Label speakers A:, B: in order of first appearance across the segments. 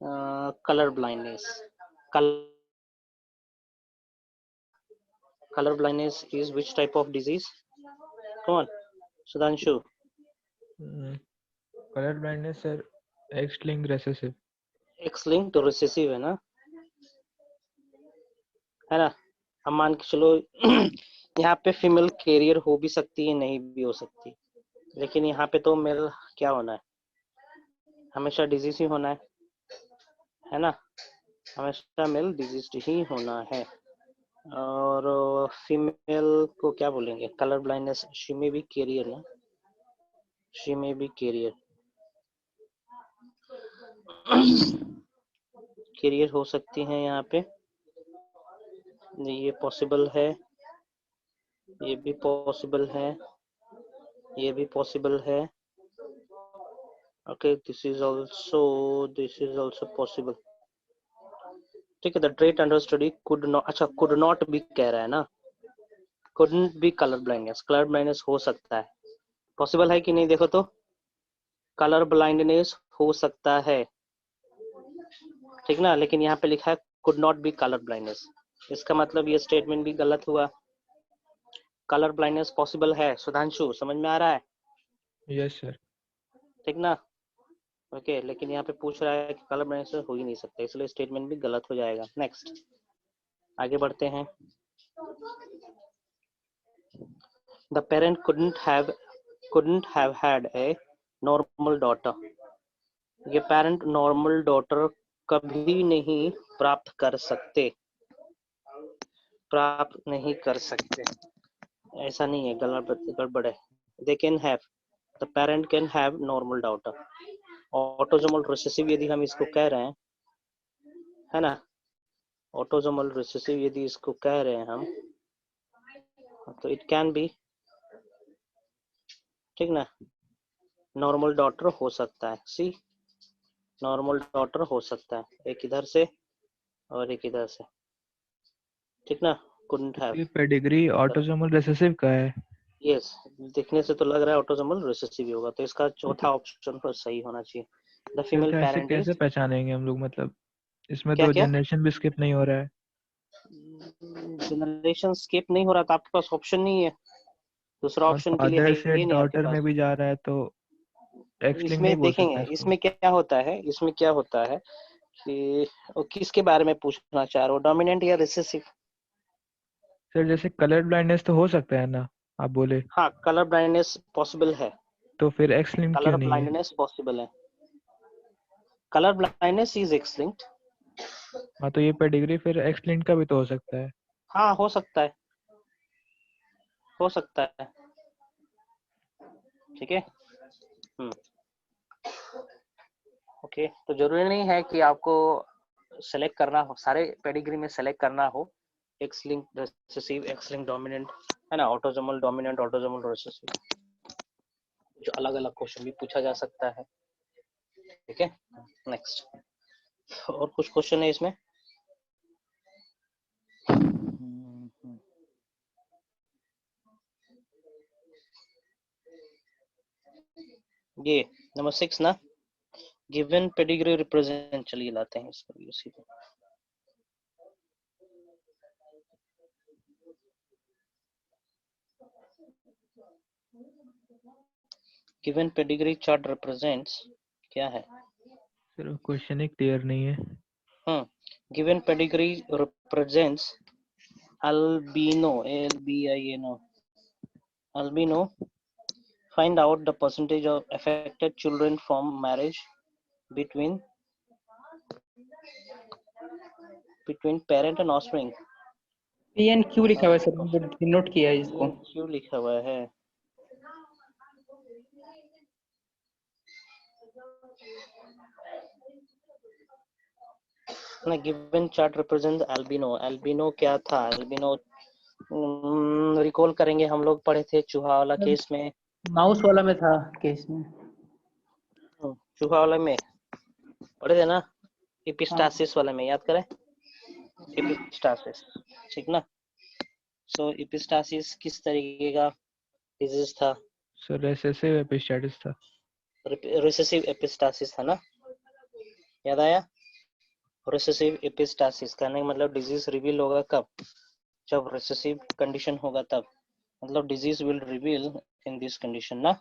A: color blindness. Color blindness is which type of disease? Come on, Sudhanshu.
B: Colour blindness sir x linked recessive.
A: X linked recessive है ना, है ना. हम मान के चलो यहाँ पे फीमेल कैरियर हो भी सकती है, नहीं भी हो सकती, लेकिन यहाँ पे तो मेल क्या होना है, हमेशा डिजीज ही होना है ना, हमेशा मेल डिजीज ही होना है. और फीमेल को क्या बोलेंगे, कलर ब्लाइंडनेस, शी में भी कैरियर ना, शी में भी कैरियर कैरियर हो सकती है यहाँ पे, ये पॉसिबल है, ये भी पॉसिबल है, ये भी पॉसिबल है. Okay, this is also possible. ठीक है, the trait under study could not, अच्छा कुड नॉट भी कह रहा है ना, couldn't be color blindness हो सकता है, पॉसिबल है कि नहीं, देखो तो कलर ब्लाइंडनेस हो सकता है, ठीक ना, लेकिन यहाँ पे लिखा है could not be color blindness, इसका मतलब ये स्टेटमेंट भी गलत हुआ. कलर ब्लाइंडनेस पॉसिबल है, सुधांशु समझ में आ रहा है?
B: Yes sir.
A: ठीक ना, ओके, लेकिन यहाँ पे पूछ रहा है कि कलर ब्लाइंडनेस हो ही नहीं सकता, इसलिए स्टेटमेंट भी गलत हो जाएगा. नेक्स्ट, आगे बढ़ते हैं. The parent couldn't have had a normal daughter. ये पेरेंट नॉर्मल डॉटर कभी नहीं प्राप्त कर सकते, प्राप्त नहीं कर सकते, ऐसा नहीं है, गड़बड़ है. They can have, the parent can have normal daughter. Autosomal recessive यदि हम इसको कह रहे हैं, है ना, ऑटोजोमल रिसेसिव यदि इसको कह रहे हैं हम, तो इट कैन बी, ठीक ना, नॉर्मल डॉटर हो सकता है. सी, नॉर्मल डॉटर हो सकता है, एक इधर से और एक इधर से, ठीक ना. couldn't have,
B: ये पेडिग्री ऑटोसोमल रिसेसिव का है.
A: यस, दिखने से तो लग रहा है ऑटोसोमल रिसेसिव होगा, तो इसका चौथा ऑप्शन पर सही होना चाहिए. द
B: फिर
A: फीमेल
B: कैसे
A: पेरेंट
B: कैसे
A: इज,
B: पहचानेंगे हम लोग, मतलब इसमें
A: क्या
B: तो
A: क्या
B: जनरेशन भी स्किप नहीं हो रहा है.
A: जनरेशन स्किप नहीं हो रहा, तो आपके पास ऑप्शन नहीं है, दूसरा
B: और
A: ऑप्शन के लिए
B: फादर
A: है
B: से
A: ही नहीं आपके
B: डॉटर में
A: पास.
B: भी जा रहा है तो एक्स लिंक नहीं
A: इसमें
B: बोल सकते
A: देखेंगे,
B: इसको.
A: इसमें क्या होता है, इसमें क्या होता है कि वो किसके बारे में पूछना चाह रहे हो, डोमिनेंट या रिसेसिव?
B: सर जैसे कलर ब्लाइंडनेस तो हो सकता है ना, आप बोले,
A: हाँ, कलर ब्लाइंडनेस पॉसिबल है,
B: तो फिर एक्स लिंक क्यों
A: कलर
B: नहीं है?
A: ब्लाइंडनेस पॉसिबल है, colour blindness is x linked.
B: हाँ तो ये पेडिग्री फिर एक्स लिंक का भी तो हो सकता है.
A: हाँ, हो सकता है, हो सकता है, ठीक है. ओके, तो जरूरी नहीं है कि आपको सेलेक्ट करना हो, सारे पेडिग्री में सेलेक्ट करना हो, x link recessive, x link dominant, है ना, ऑटोसोमल डोमिनेंट, ऑटोसोमल रिसेसिव, जो अलग अलग क्वेश्चन भी पूछा जा सकता है, ठीक है. नेक्स्ट, और कुछ क्वेश्चन है इसमें? ये नंबर 6 ना, गिवन पेडिग्री रिप्रेजेंट, चलिए लाते हैं इसको उसी पे. गिवन पेडिग्री चार्ट रिप्रेजेंट्स, क्या है?
B: सर क्वेश्चन ही क्लियर नहीं है.
A: Given pedigree represents albino, albino, albino. Find out the percentage of affected children from marriage between parent and offspring.
C: PN क्यों लिखा हुआ है सर, मैंने नोट किया है इसको.
A: क्यों लिखा हुआ है? ना, given chart represent albino. Albino क्या था? एल्बिनो रिकॉल करेंगे, हम लोग पढ़े थे चूहा वाला केस में,
C: माउस वाला में था केस में.
A: चूहा वाला में पढ़े थे ना, एपिस्टासिस वाला में, याद करें, एपिस्टासिस, ठीक ना. सो एपिस्टासिस किस तरीके का डिजीज था?
B: सर रेसेसिव एपिस्टासिस था.
A: रिसेसिव एपिस्टासिस था ना, याद आया? रिसेसिव एपिस्टासिस कहने का मतलब डिजीज रिवील होगा कब? जब रिसेसिव कंडीशन होगा तब, मतलब disease will reveal in this condition ना,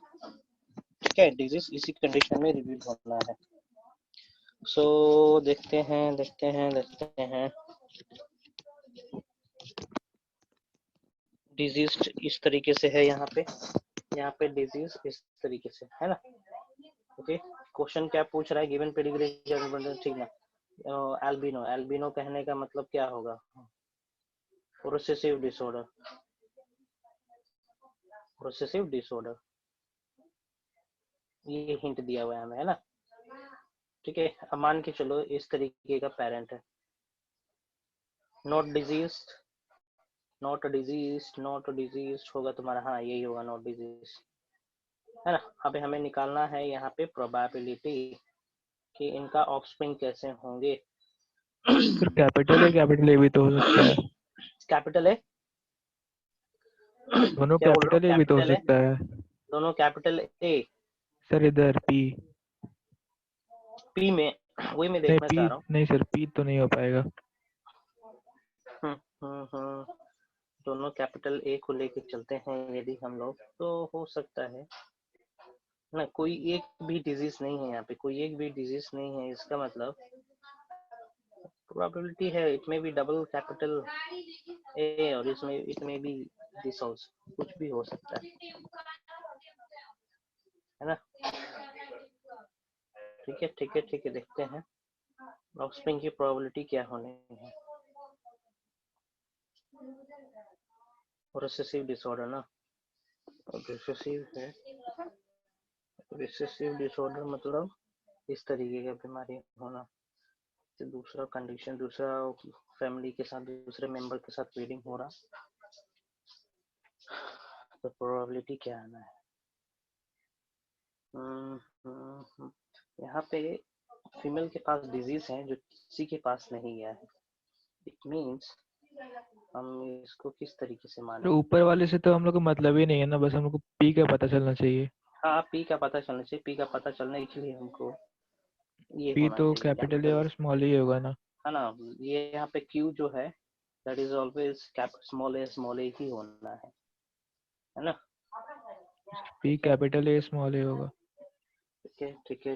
A: ठीक है, डिजीज इसी कंडीशन में रिवील होना है। सो देखते हैं डिजीज इस तरीके से है, यहाँ पे डिजीज इस तरीके से है ना। ओके, क्वेश्चन क्या पूछ रहा है, गिवन पेडिग्री, ठीक ना। एल्बिनो कहने का मतलब क्या होगा? प्रोसेसिव डिसऑर्डर, ये हिंट दिया हुआ है हमें, है ना। ठीक है, अब मान के चलो इस तरीके का पेरेंट है, नॉट डिजीज होगा तुम्हारा, हाँ यही होगा, नॉट डिजीज, है ना। अभी हमें निकालना है यहाँ पे प्रोबेबिलिटी कि इनका ऑफस्प्रिंग कैसे होंगे।
B: फिर कैपिटल ए भी तो हो सकता है।
A: कैपिटल है,
B: दोनों
A: क्या बोल रहे हो,
B: कैपिटल ए भी तो हो
A: कैपिटल है,
B: सकता है
A: दोनों कैपिटल ए,
B: सर। इधर पी,
A: पी में, वही मैं
B: नहीं
A: देखना
B: पी
A: चाह रहा हूँ।
B: नहीं सर, पी तो नहीं हो पाएगा।
A: दोनों कैपिटल ए को लेके चलते हैं यदि हम लोग, तो हो सकता है ना, कोई एक भी डिजीज नहीं है यहाँ पे, कोई एक भी डिजीज नहीं है, इसका मतलब प्रोबेबिलिटी है इट में भी डबल कैपिटल ए, और इसमें इट में भी दिस आल्सो, कुछ भी हो सकता है ना। ठीक है, देखते हैं ऑफस्प्रिंग की प्रोबेबिलिटी क्या होने है। रिसेसिव डिसऑर्डर ना, रिसेसिव है, रिसेसिव डिसऑर्डर मतलब इस तरीके का बीमारी होना, तो दूसरा कंडीशन, दूसरा फैमिली के साथ, दूसरे मेंबर के साथ ब्रीडिंग हो रहा, तो प्रोबेबिलिटी क्या आना है। यहाँ पे फीमेल के पास डिजीज है जो किसी के पास नहीं है, इट मींस हम इसको किस तरीके से माने।
B: तो ऊपर वाले से तो हम लोग को मतलब ही नहीं है ना, बस हम लोग को पी का पता चलना चाहिए।
A: हाँ, पी का पता चलना चाहिए, पी का पता चलने के लिए हमको ये
B: पी
A: होना
B: तो
A: चाहिए
B: कैपिटल ए
A: कैपिटल,
B: और स्मॉल ही होगा ना।
A: है ना। ये यहाँ पे क्यू जो है दैट इज ऑलवेज स्मॉल ए ही होना है ना।
B: पी
A: ठीक है,
B: कैपिटल ए स्मॉल ए होगा।
A: ठीक है,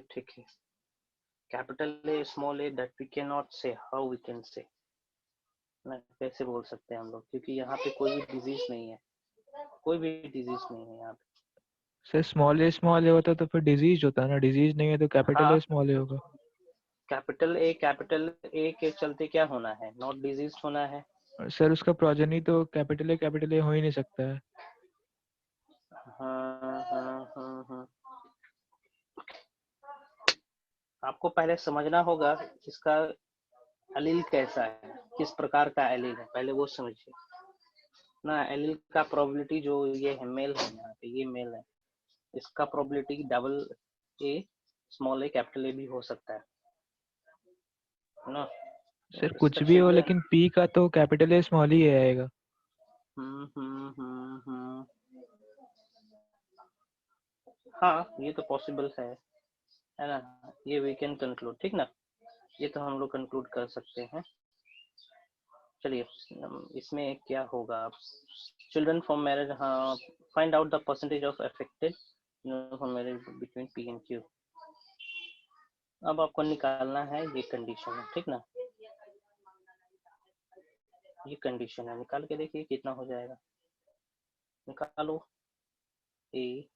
A: capital A small A that we can not say, how we can say ना, कैसे बोल सकते हैं हम लोग, क्योंकि यहाँ पे कोई भी डिजीज नहीं है, कोई भी डिजीज नहीं है यहाँ पे।
B: सर स्मॉल ए होता तो फिर डिजीज होता ना, डिजीज नहीं है तो कैपिटल ए
A: हाँ,
B: स्मॉल ए होगा।
A: कैपिटल ए के चलते क्या होना है, नॉट डिजीज होना है।
B: और सर उसका प्रोजेनी तो कैपिटल ए हो ही नहीं सकता है।
A: हाँ। आपको पहले समझना होगा इसका एलील कैसा है, किस प्रकार का एलील है, पहले वो समझिए ना। एलील का प्रोबेबिलिटी जो ये है, मेल है, यहाँ पे ये मेल है, इसका probability double A small A capital A भी हो सकता है ना।
B: सर कुछ
A: इसका
B: भी हो,
A: चिल्ड्रन,
B: लेकिन पी का तो कैपिटल ए स्मॉल ही आएगा।
A: हम्म। हाँ, ये तो पॉसिबल है ना, ये वी कैन कंक्लूड, ठीक ना, ये तो हम लोग कंक्लूड कर सकते हैं। चलिए, इसमें क्या होगा, चिल्ड्रन फ्रॉम मैरिज, हाँ, find out the percentage of affected from marriage between P and Q. अब आपको निकालना है ये कंडीशन है, ठीक ना, ये कंडीशन है, निकाल के देखिए कितना हो जाएगा, निकालो। ए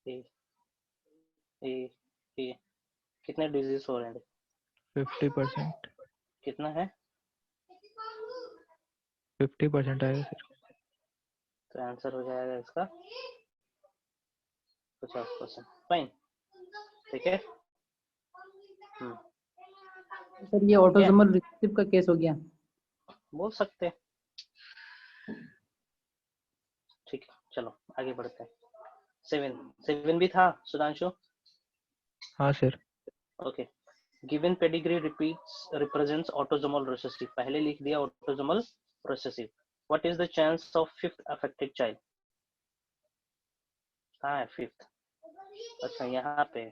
A: ए ए ए, कितने डिजीज हो रहे हैं,
B: 50%।
A: कितना है,
B: 50% आएगा सर।
A: तो आंसर हो जाएगा इसका 50%, फाइन, ठीक है।
C: सर ये
A: ठीक है,
C: ऑटोसोमल रिसेसिव का केस हो गया।
A: बोल सकते हैं, ठीक है, चलो आगे बढ़ते हैं। 7 भी था सुधांशु,
B: हाँ sir.
A: Okay. Given pedigree represents autosomal recessive, पहले लिख दिया autosomal recessive. What is the chance of fifth affected child, कहाँ है फिफ्थ, अच्छा यहाँ पे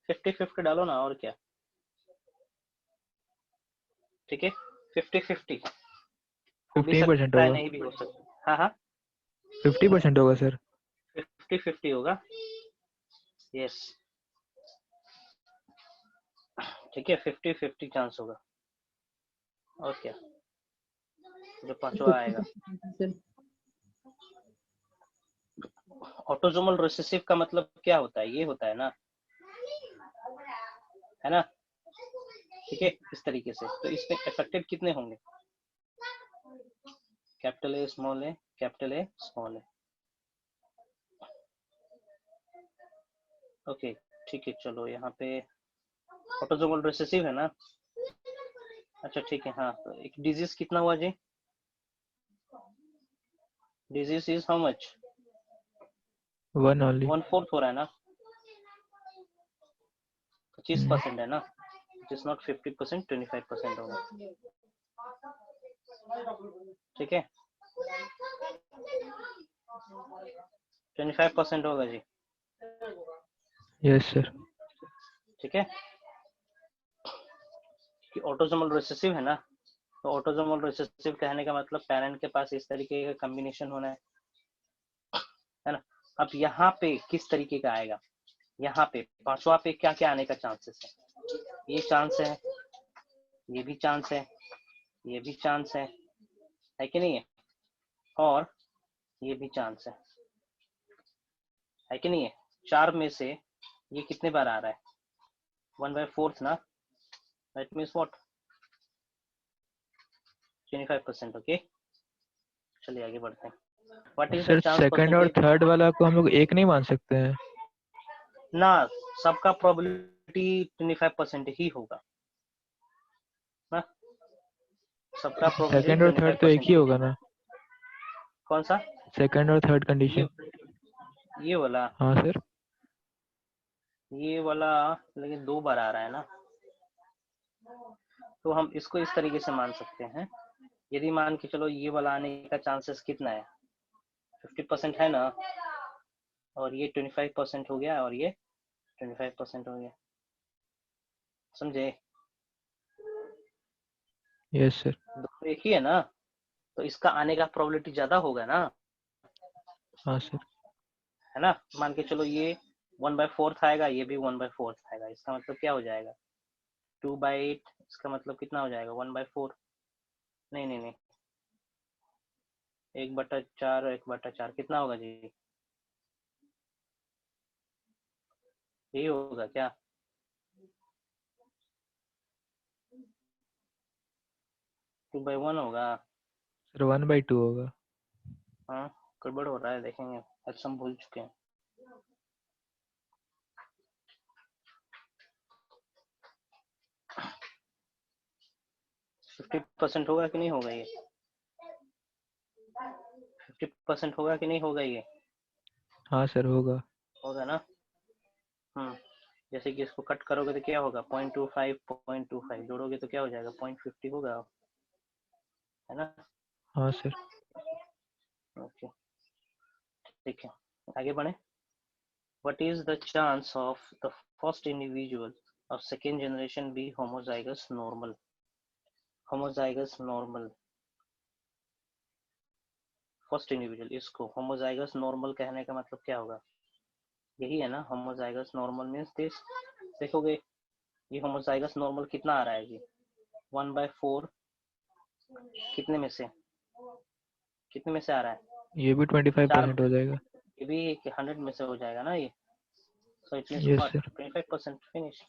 A: 50-50 डालो ना, और क्या, ठीक है 50-50 हो भी
B: 15%
A: सकता है,
B: होगा,
A: नहीं भी हो सकता। हाँ हाँ
B: 50% होगा सर।
A: 50-50 होगा, यस ठीक है 50-50 चांस होगा। और क्या जो पांचवा आएगा।
C: सर
A: ऑटोसोमल रिसेसिव का मतलब क्या होता है, ये होता है ना, ठीक है इस तरीके से। तो इसमें अफेक्टेड कितने होंगे, capital A small A, capital A small A. Okay ठीक है चलो यहाँ पे ऑटोसोमल रिसेसिव है ना। अच्छा ठीक है हाँ, तो एक डिजीज कितना हुआ जी, disease is how much,
B: 1 only.
A: 1/4 हो रहा है ना, 25% है ना, इट इज नॉट 50%, 25% होगा, ठीक है 25% होगा जी,
B: यस सर।
A: ठीक है। कि ऑटोसोमल रिसेसिव है ना, तो ऑटोसोमल रिसेसिव कहने का मतलब पेरेंट के पास इस तरीके का कॉम्बिनेशन होना है ना। अब यहाँ पे किस तरीके का आएगा, यहाँ पे पांचवा पे क्या क्या आने का चांसेस है, ये चांस है, ये भी चांस है, ये भी चांस है कि नहीं है, और ये भी चांस है कि नहीं है। चार में से ये कितने बार आ रहा है, 1/4 ना, दैट मीन्स व्हाट 25%। ओके चलिए आगे बढ़ते हैं। What is the
B: sir
A: chance
B: second और
A: परसेंटेज
B: थर्ड वाला को हम लोग एक नहीं मान सकते हैं?
A: ना, सबका प्रोबेबिलिटी 25% ही होगा ना, सबका
B: सेकंड और
A: प्रोबेबिलिटी
B: थर्ड तो एक
A: 25%
B: ही
A: ही
B: होगा
A: होगा।
B: ना?
A: कौन सा,
B: सेकंड और थर्ड कंडीशन।
A: ये वाला,
B: हाँ सर।
A: ये वाला लेकिन 2 बार आ रहा है ना, तो हम इसको इस तरीके से मान सकते हैं। यदि मान के चलो ये वाला आने का चांसेस कितना है, 50% है ना, और ये 25% हो गया, और ये 25% हो गया, समझे।
B: Yes sir.
A: दोनों एक ही है ना, तो इसका आने का प्रोबेबिलिटी ज्यादा होगा ना,
B: हाँ सर।
A: है ना। मान के चलो ये 1/4 आएगा, ये भी 1/4 आएगा, इसका मतलब क्या हो जाएगा 2/8, इसका मतलब कितना हो जाएगा 1/4, नहीं नहीं नहीं 1/4, 1/4 कितना होगा जी, यही होगा क्या, 2/1 होगा।
B: सर 1/2 होगा।
A: हाँ गड़बड़ हो रहा है, देखेंगे अच्छा हम भूल चुके हैं। फिफ्टी परसेंट होगा कि नहीं होगा ये, 50% होगा कि नहीं होगा ये,
B: हाँ सर होगा।
A: होगा ना। जैसे कि इसको कट करोगे तो क्या होगा 0.25, 0.25 जोड़ोगे तो क्या हो जाएगा 0.50 होगा, है ना।
B: हाँ सर।
A: ओके ठीक है आगे बढ़े। What is the chance of the first individual of second generation be homozygous normal? Homozygous normal, first individual, इसको homozygous normal कहने का मतलब क्या होगा, यही है ना homozygous normal मीन्स दिस। देखोगे ये homozygous normal कितना आ रहा है जी, 1/4, कितने में से, कितने में से आ रहा है,
B: ये भी
A: 4,
B: 25% हो जाएगा।
A: ये भी 100 में से हो जाएगा ना ये, so it means
B: yes
A: what
B: sir.
A: 25% finish.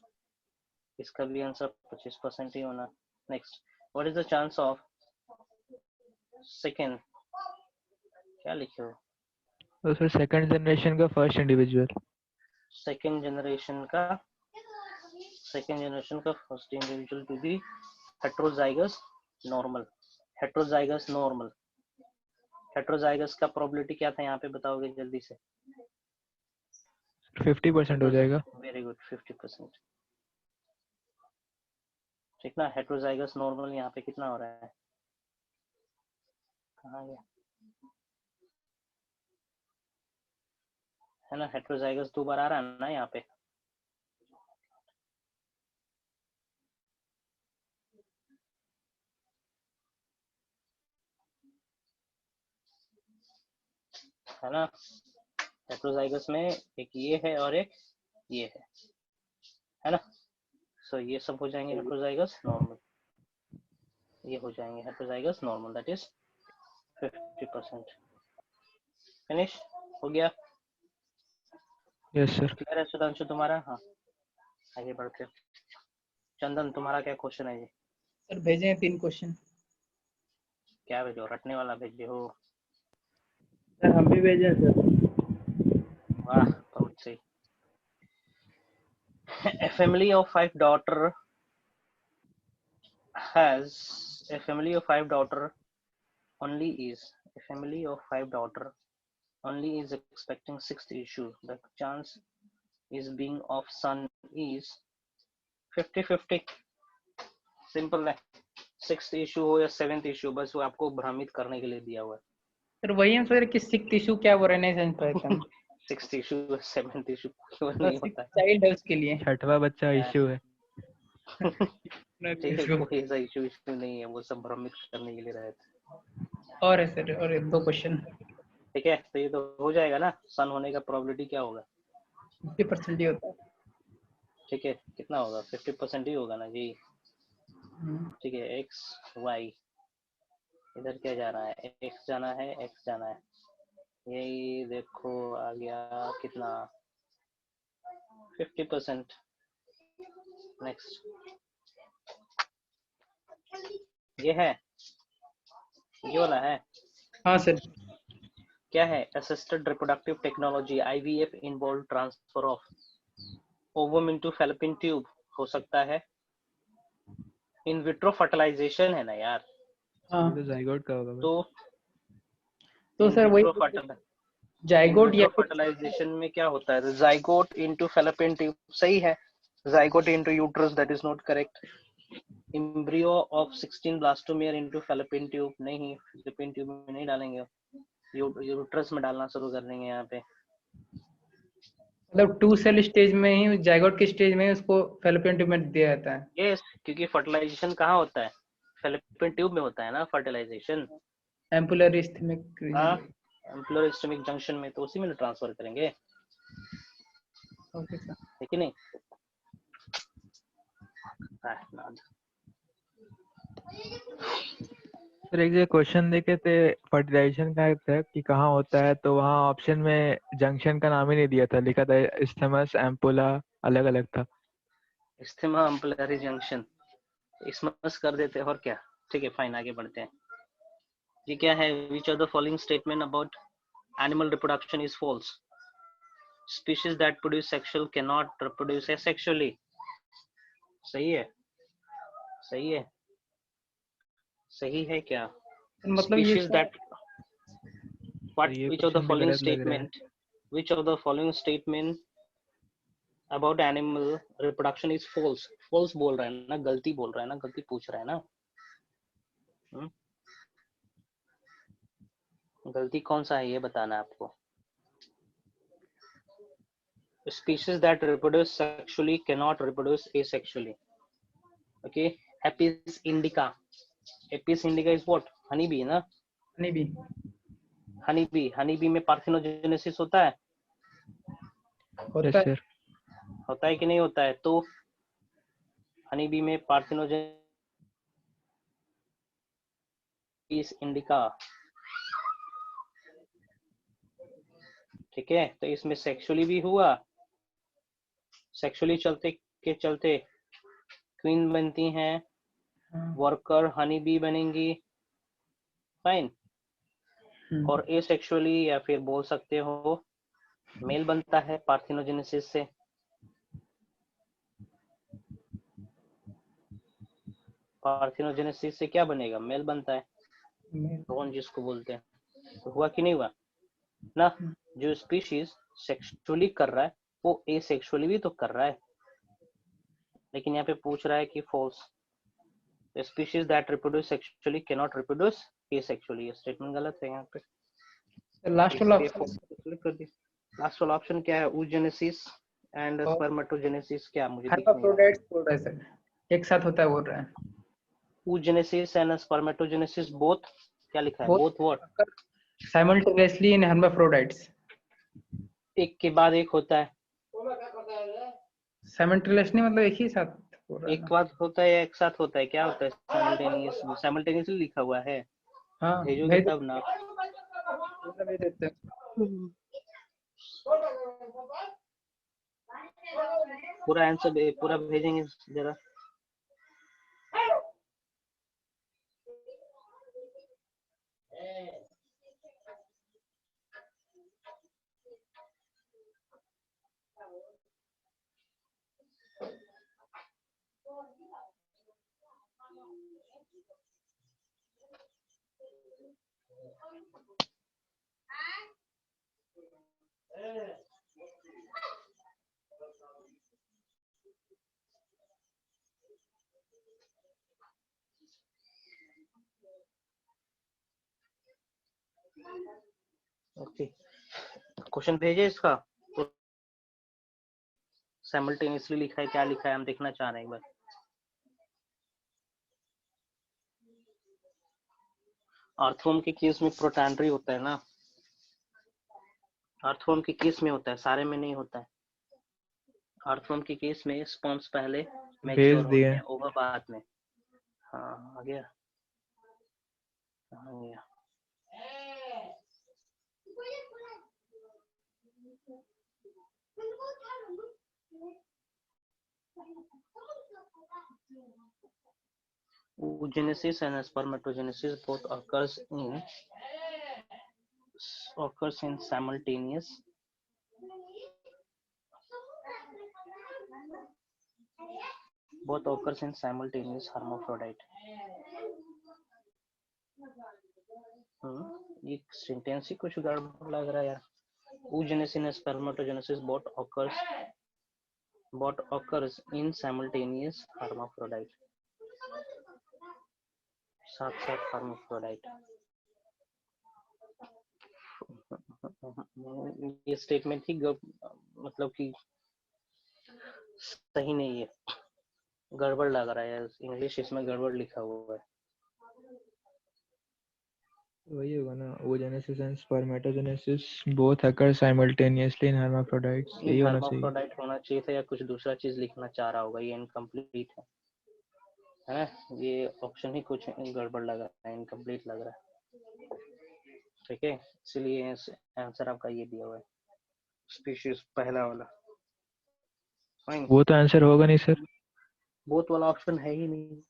A: इसका भी आंसर 25% ही होना। Next, what is the chance of second, क्या लिखे हो,
B: तो सर सेकंड जनरेशन का फर्स्ट इंडिविजुअल।
A: सेकेंड जनरेशन का, सेकेंड जनरेशन का first individual to be heterozygous normal, heterozygous normal, heterozygous का प्रोबेबिलिटी क्या था यहाँ पे बताओगे जल्दी से,
B: 50% हो जाएगा।
A: वेरी गुड 50%, ठीक ना। हेट्रोजाइगस नॉर्मल यहाँ पे कितना हो रहा है, कहाँ गया, है ना, हेट्रोजाइगस 2 बार आ रहा है ना यहाँ पे, है ना। हेट्रोजाइगस में एक ये है और एक ये है ना। सो ये सब हो जाएंगे हेट्रोजाइगस नॉर्मल, ये हो जाएंगे heterozygous normal, that is 50%। Finish हो गया।
B: Yes sir.
A: क्लियर है सुधांशु तुम्हारा? हाँ, आगे बढ़ते हैं। चंदन तुम्हारा क्या क्वेश्चन है जी?
C: सर भेजे हैं 3 क्वेश्चन।
A: क्या भेजो, रटने वाला भेजे हो?
C: सर हम भी भेजे हैं सर।
A: वाह, बहुत सही। A family of 5 daughter has a family of 5 daughter only is a family of 5 daughter only is expecting 6th issue. The chance is being of son is 50-50। Simple है, 6th इशू हो या 7th issue, बस वो आपको भ्रमित करने के लिए दिया हुआ है।
C: सर वही हम सोच रहे कि 6th इशू क्या वो नहीं समझ पाए थे हम।
A: 6th इशू 7th इशू नहीं होता है।
C: चाइल्ड है उसके लिए।
B: छठवा बच्चा इश्यू है।
A: ठीक है, कोई ऐसा इशू नहीं है, वो सब भ्रमित करने के लिए रहे थे।
C: और है सर, और 2 क्वेश्चन।
A: ठीक है, तो ये तो हो जाएगा ना। सन होने का प्रोबेबिलिटी क्या होगा?
C: 50% ही होता है।
A: ठीक है, कितना होगा? 50% ही होगा ना जी। ठीक है, एक्स वाई, इधर क्या जा रहा है? एक्स जाना है, एक्स जाना है, यही देखो आ गया कितना? 50%। नेक्स्ट ये है, ये वाला है।
C: हाँ सर।
A: क्या है? Assisted reproductive technology IVF involve transfer of ovum into fallopian tube हो सकता है। इन विट्रो फर्टिलाइजेशन है ना यार।
C: हाँ
B: ये तो जाइगोट का होगा।
C: तो सर वही जाइगोट या
A: फर्टिलाइजेशन में क्या होता है? जाइगोट इनटू फैलोपियन ट्यूब सही है, zygote into uterus that is not correct. Embryo of 16 blastomere into fallopian tube नहीं, फैलोपियन ट्यूब में नहीं डालेंगे, यूट्रस में डालना शुरू कर देंगे यहाँ पे।
C: मतलब 2 सेल स्टेज में ही, जाइगोट के स्टेज में ही उसको फैलोपियन ट्यूब में दिया जाता है।
A: यस, क्योंकि फर्टिलाइजेशन कहाँ होता है? फैलोपियन ट्यूब में होता है ना फर्टिलाइजेशन।
C: एम्पुलर इस्थमिक
A: हाँ, एम्पुलर इस्टमिक जंक्शन में, तो उसी में ट्रांसफर करेंगे।
C: Okay sir.
A: है कि नहीं?
B: सर एक जगह क्वेश्चन देखे थे फर्टिलाइजेशन का था कि कहाँ होता है, तो वहाँ ऑप्शन में जंक्शन का नाम ही नहीं दिया था, लिखा था इस्थमस एम्पुला, अलग अलग था।
A: इस्थमा एम्पुलरी जंक्शन इसमस कर देते हैं और क्या। ठीक है, फाइन, आगे बढ़ते हैं। ये क्या है? Which of the following statement about animal reproduction is false? Species that produce sexual can not reproduce asexually. सही है, सही है, सही है क्या?
C: मतलब ये
A: स्पीशीज दैट what
B: ये
A: which of the
B: क्वेश्चन भी
A: following
B: गलत लग रहा है।
A: statement which of the following statement about animal reproduction is false? false बोल रहा है ना, गलती बोल रहा है ना, गलती पूछ रहा है ना। गलती कौन सा है ये बताना है आपको। species that reproduce sexually cannot reproduce asexually. Okay, Apis indica. Apis indica is what? honey bee ना। honey bee में पार्थिनोजेनेसिस होता है?
C: होता है।
A: होता है कि नहीं होता है? तो हनी बी में पार्थिनोजेनेसिस इंडिका। ठीक है, तो इसमें सेक्सुअली भी हुआ, सेक्सुअली चलते के चलते क्वीन बनती हैं, वर्कर हनी बी बनेंगी, फाइन। और एसेक्सुअली या फिर बोल सकते हो मेल बनता है पार्थिनोजेनेसिस से। पार्थिनोजेनेसिस से क्या बनेगा? मेल बनता है, ड्रोन जिसको बोलते हैं। तो हुआ कि नहीं हुआ ना? जो स्पीशीज सेक्सुअली कर रहा है वो एसेक्सुअली भी तो कर रहा है, लेकिन यहाँ पे पूछ रहा है कि false. Species that reproduce sexually can not reproduce asexually, ये स्टेटमेंट गलत है यहाँ पे।
C: लास्ट वाला
A: ऑप्शन क्या है? oogenesis and spermatogenesis। क्या मुझे दिख नहीं
C: hermaphrodites बोल रहा है सर, एक साथ होता है बोल रहा है।
A: oogenesis एंड spermatogenesis बोथ, क्या लिखा है? Both what?
C: Simultaneously in hermaphrodites.
A: एक के बाद एक होता है,
C: साइमल्टेनियसली मतलब एक ही साथ हो रहा है
A: एक
C: ना?
A: बात होता है या एक साथ होता है, क्या होता है साइमल्टेनियस? साइमल्टेनियसली लिखा हुआ है,
C: हाँ
A: भेजोगे तब ना।
C: भेज देते हैं।
A: पूरा आंसर पूरा भेजेंगे जरा। ओके, क्वेश्चन भेजे इसका, साइमल्टेनियसली लिखा है, क्या लिखा है हम देखना चाह रहे हैं एक बार। अर्थवर्म के केस में प्रोटैंडरी होता है ना, अर्थवर्म के केस में होता है, सारे में नहीं होता है। अर्थवर्म के केस में स्पर्म्स पहले मैच्योर होते
B: दिए।
A: हैं, ओवर बाद में। हाँ आ गया, आ गया। Oogenesis and spermatogenesis both occurs in simultaneous hermaphrodite. ये सेंटेंस ही कुछ गड़बड़ लग रहा है यार। Oogenesis and spermatogenesis both occurs in simultaneous hermaphrodite. साथ साथ hermaphrodite। ये स्टेटमेंट ही मतलब कि सही नहीं है, गड़बड़ लग रहा है, इंग्लिश इसमें गड़बड़ लिखा हुआ है।
B: वही होगा ना, oogenesis and spermatogenesis both occur simultaneously in hermaphrodites, यही होना चाहिए।
A: hermaphrodite होना चाहिए था, या कुछ दूसरा चीज लिखना चाह रहा होगा, ये इनकम्प्लीट है ना, ये ऑप्शन ही कुछ गड़बड़ लग रहा है, इनकम्प्लीट लग रहा है। ठीक है, इसलिए आंसर आपका ये दिया हुआ है, स्पीशीज पहला वाला। फाइन,
B: वो तो आंसर होगा नहीं सर।
A: बोथ वाला ऑप्शन है ही नहीं।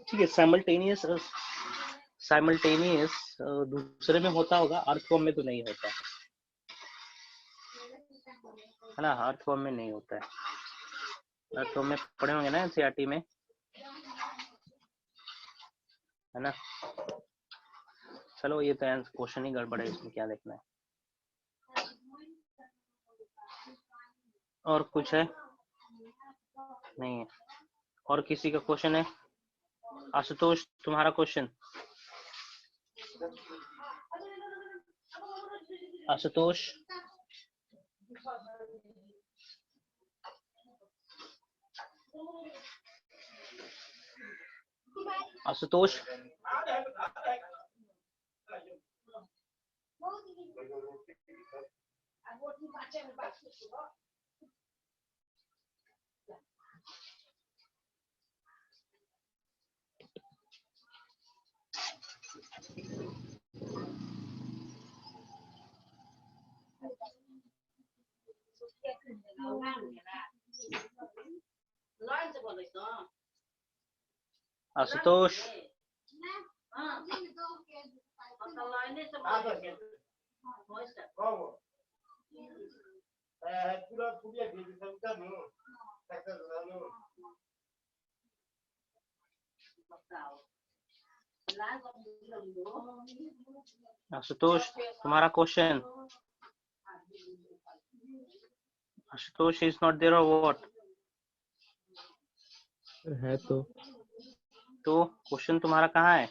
A: ठीक है, साइमल्टेनियस दूसरे में होता होगा, अर्थवर्म में तो नहीं होता है ना, अर्थवर्म में नहीं होता है। अर्थवर्म में पढ़े होंगे ना एनसीईआरटी में, है ना। चलो ये तो क्वेश्चन ही गड़बड़ है, इसमें क्या देखना है। और कुछ है? नहीं है। और किसी का क्वेश्चन है? आशुतोष तुम्हारा क्वेश्चन। आशुतोष, आशुतोष, आशुतोष, आशुतोष तुम्हारा question. Ashutosh is not there और व्हाट?
B: है तो
A: क्वेश्चन तुम्हारा कहाँ है?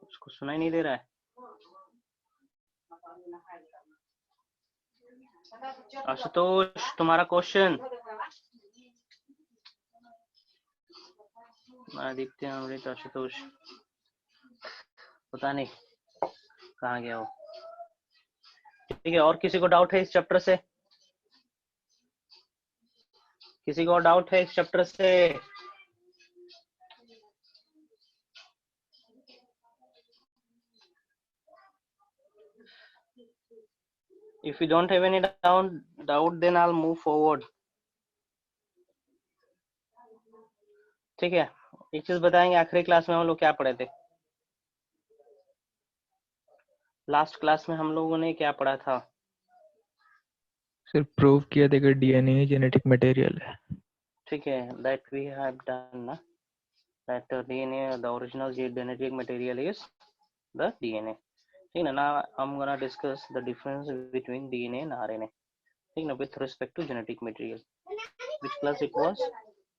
A: उसको सुनाई नहीं दे रहा है। आशुतोष तुम्हारा क्वेश्चन। आदित्य, अमृत, आशुतोष, पता नहीं कहाँ गया हो। ठीक है, और किसी को डाउट है इस चैप्टर से? किसी को डाउट है इस चैप्टर से? If you don't have any doubt, then I'll move forward. ठीक है, एक चीज बताएंगे, आखिरी क्लास में हम लोग क्या पढ़े थे? लास्ट क्लास में हम लोगों ने क्या पढ़ा था?
B: सिर्फ प्रूव किया था कि डीएनए जेनेटिक मटेरियल है।
A: ठीक है, that we have done ना, that DNA, the original genetic material is the DNA. ठीक है ना? I'm gonna discuss the difference between DNA and RNA. ठीक ना, with respect to genetic material. Which class it was?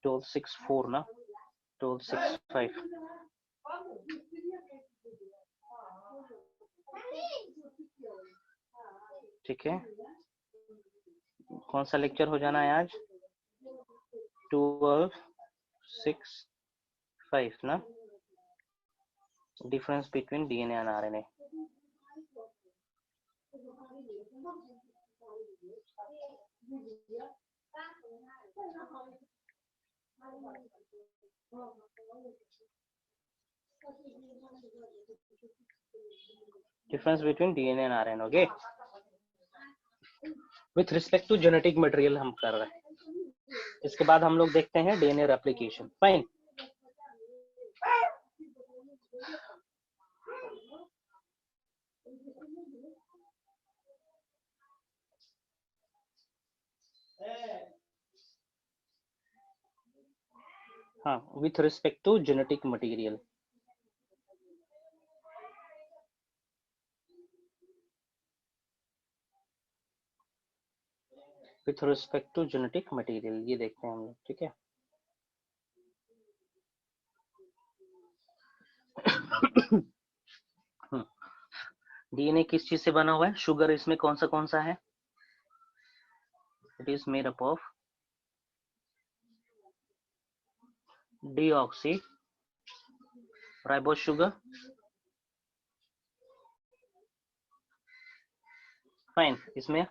A: 1264 ना, 1265. ठीक है, कौन सा लेक्चर हो जाना है आज? 1265 ना, difference between DNA and RNA. Difference between DNA and RNA, okay? With respect to genetic material हम कर रहे हैं। इसके बाद हम लोग देखते हैं DNA replication. Fine. हाँ, with respect to genetic material. With respect to genetic material, ये देखते हैं हम लोग, ठीक है? डीएनए किस चीज से बना हुआ है? शुगर इसमें कौन सा है? It is made up of deoxy ribose sugar. Fine, इसमें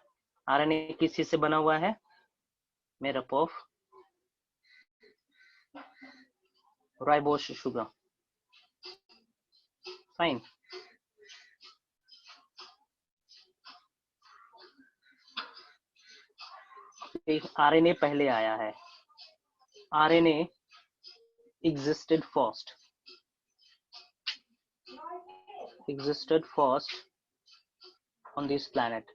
A: आरएनए किस चीज से बना हुआ है? Made up of ribose sugar. Fine, RNA पहले आया है। RNA existed first on this planet.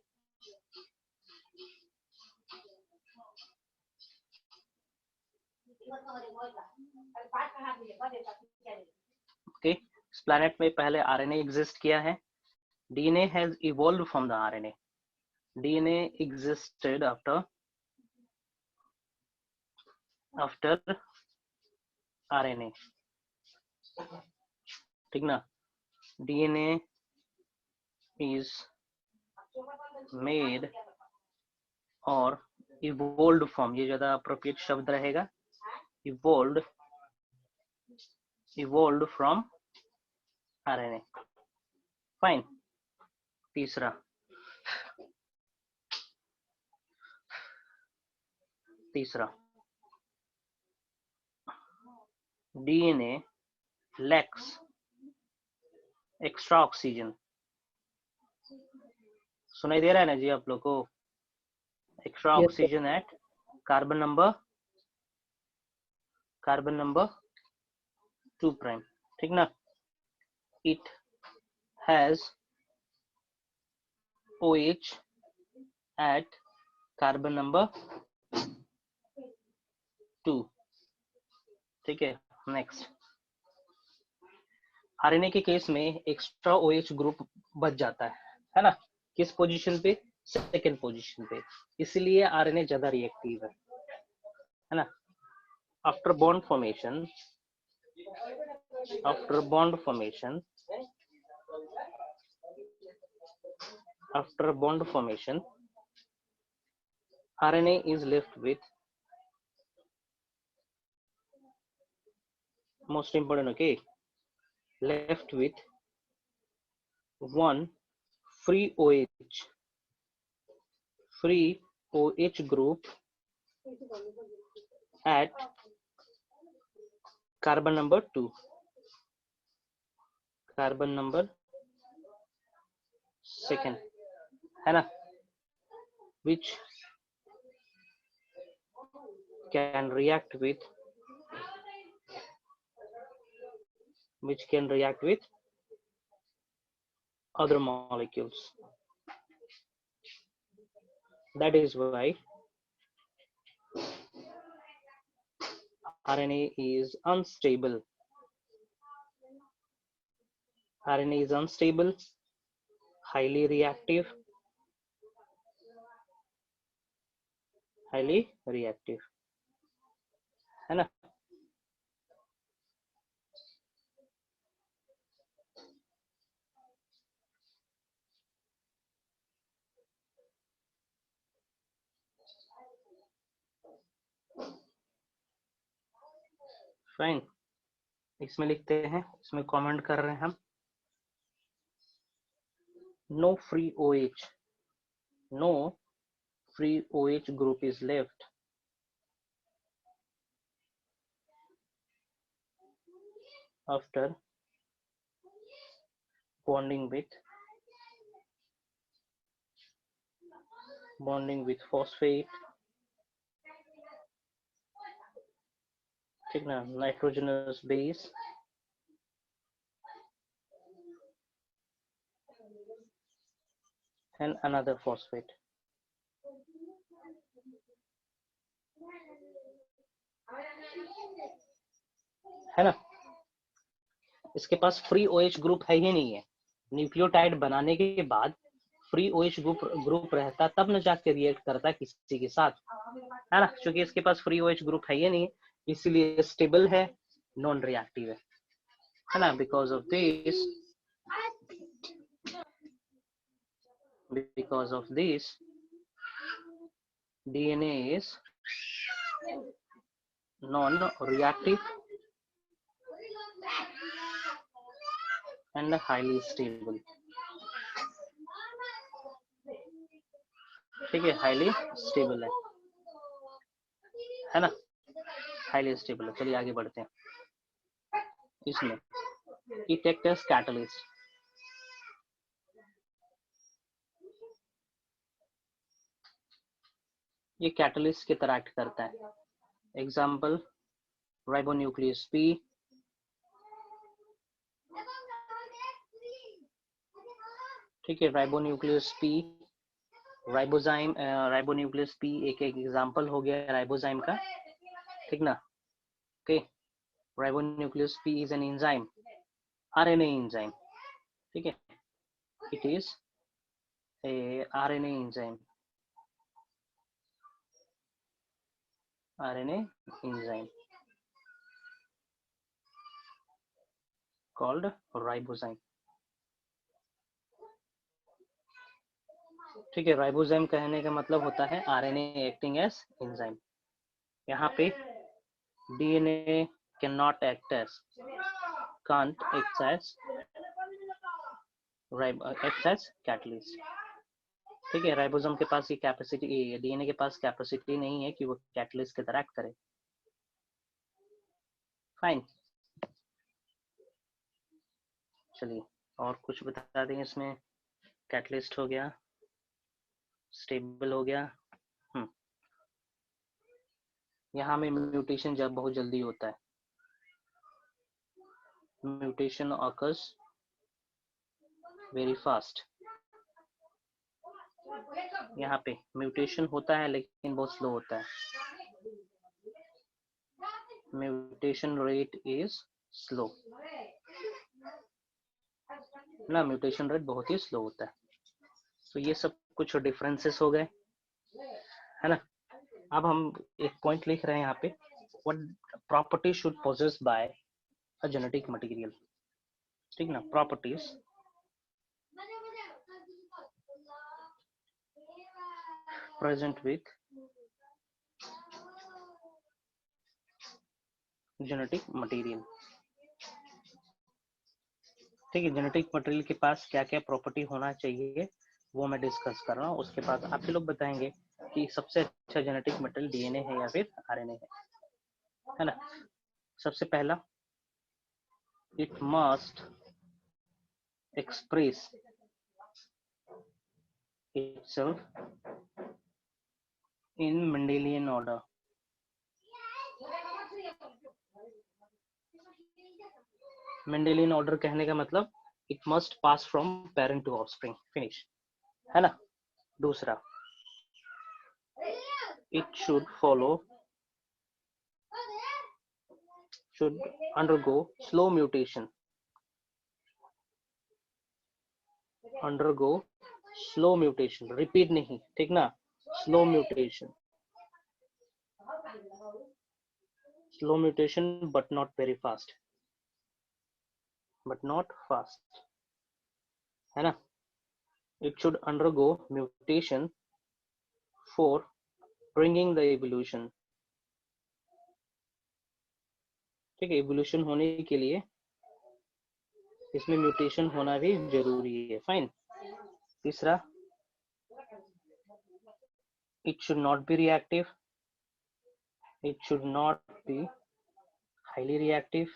A: Okay, इस planet में पहले RNA exist किया है। DNA has evolved from the RNA. DNA existed after RNA. ठीक ना? DNA is made और evolved from, ये ज्यादा appropriate शब्द रहेगा, evolved from RNA. Fine. तीसरा DNA lacks extra oxygen. सुनाई दे रहा है ना जी आप लोग को? Extra oxygen at carbon number 2 prime, ठीक ना? It has OH at carbon number 2, ठीक है? नेक्स्ट, आरएनए के केस में एक्स्ट्रा OH ग्रुप बच जाता है ना? किस पोजीशन पे? सेकेंड पोजीशन पे। इसलिए आरएनए ज्यादा रिएक्टिव है ना? After bond formation RNA is left with most important, okay, left with one free OH group at carbon number 2, carbon number 2, है ना, which can react with other molecules. That is why RNA is unstable. RNA is unstable, highly reactive, है ना. Fine, इसमें लिखते हैं, इसमें comment कर रहे हैं हम, no free OH group is left after bonding with phosphate, ठीक ना, nitrogenous base and another phosphate. है ना, इसके पास फ्री OH ग्रुप है ही नहीं है. न्यूक्लियोटाइड बनाने के बाद फ्री OH ग्रुप रहता तब न जाके रिएक्ट करता किसी के साथ, है ना. क्योंकि इसके पास फ्री OH ग्रुप है ही नहीं, इसलिए स्टेबल है, नॉन रिएक्टिव है ना. Because of this DNA is non-reactive and highly stable. ठीक है, हाईली स्टेबल है ना, हाईली स्टेबल है. चलिए आगे बढ़ते हैं. इसमें इट एक्ट एज कैटलिस्ट. ये कैटलिस्ट की तरह एक्ट करता है. एग्जाम्पल राइबोन्यूक्लियस P, ठीक है, ribonuclease P, ribozyme, ribonuclease P एक एग्जाम्पल हो गया राइबोजाइम का, ठीक ना. Okay, ribonuclease P is an enzyme, RNA enzyme, ठीक है, it is a RNA enzyme, called ribozyme. ठीक है, राइबोजाइम कहने का मतलब होता है RNA एक्टिंग एज एंजाइम. यहाँ पे DNA cannot act as catalyst. ठीक है, राइबोसोम के पास ये कैपेसिटी, DNA के पास कैपेसिटी नहीं है कि वो कैटलिस्ट की तरह एक्ट करे. फाइन, चलिए और कुछ बता देंगे. इसमें कैटलिस्ट हो गया, स्टेबल हो गया. यहाँ में म्यूटेशन जब बहुत जल्दी होता है, म्यूटेशन ऑकर्स वेरी फास्ट. यहाँ पे म्यूटेशन होता है लेकिन बहुत स्लो होता है. म्यूटेशन रेट इज स्लो ना, म्यूटेशन रेट बहुत ही स्लो होता है. तो ये सब कुछ डिफरेंसेस हो गए, है ना. अब हम एक पॉइंट लिख रहे हैं यहाँ पे, what property should possess by a genetic material. ठीक ना, properties present with genetic material. ठीक है, जेनेटिक मटेरियल के पास क्या क्या प्रॉपर्टी होना चाहिए वो मैं डिस्कस कर रहा हूँ। उसके बाद आप ही लोग बताएंगे कि सबसे अच्छा जेनेटिक मटेरियल डीएनए है या फिर आरएनए है ना। सबसे पहला, it must express itself in Mendelian order. Mendelian order कहने का मतलब it must pass from parent to offspring, finish, है ना। दूसरा, it should follow, should undergo slow mutation, undergo slow mutation, repeat नहीं, ठीक ना, slow mutation, slow mutation but not very fast, but not fast, है ना। It should undergo mutation for bringing the evolution. ठीक है, evolution होने के लिए इसमें म्यूटेशन होना भी जरूरी है, फाइन। तीसरा, it should not be reactive, it should not be highly reactive,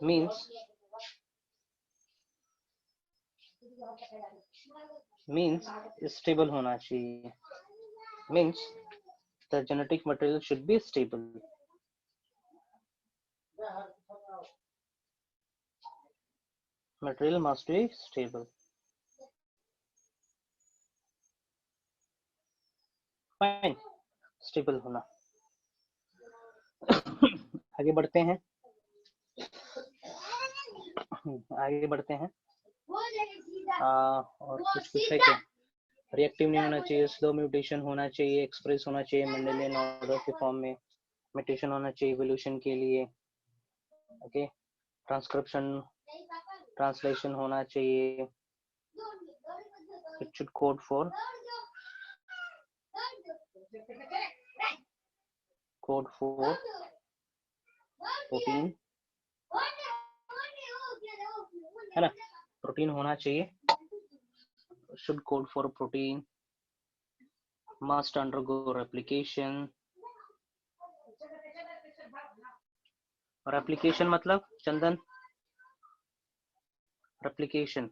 A: means stable होना चाहिए, means the genetic material should be stable. Material must be stable. Fine, stable होना। आगे बढ़ते हैं, आगे बढ़ते हैं। और कुछ है क्या? रिएक्टिव नहीं होना चाहिए, स्लो म्यूटेशन होना चाहिए, एक्सप्रेस होना चाहिए मेंडेलियन ऑर्डर के फॉर्म में, म्यूटेशन होना चाहिए इवोल्यूशन के लिए, ओके, ट्रांसक्रिप्शन, ट्रांसलेशन होना चाहिए, it should code for protein, है ना, प्रोटीन होना चाहिए, should code for protein, must undergo replication, और एप्लीकेशन मतलब चंदन, रेप्लिकेशन,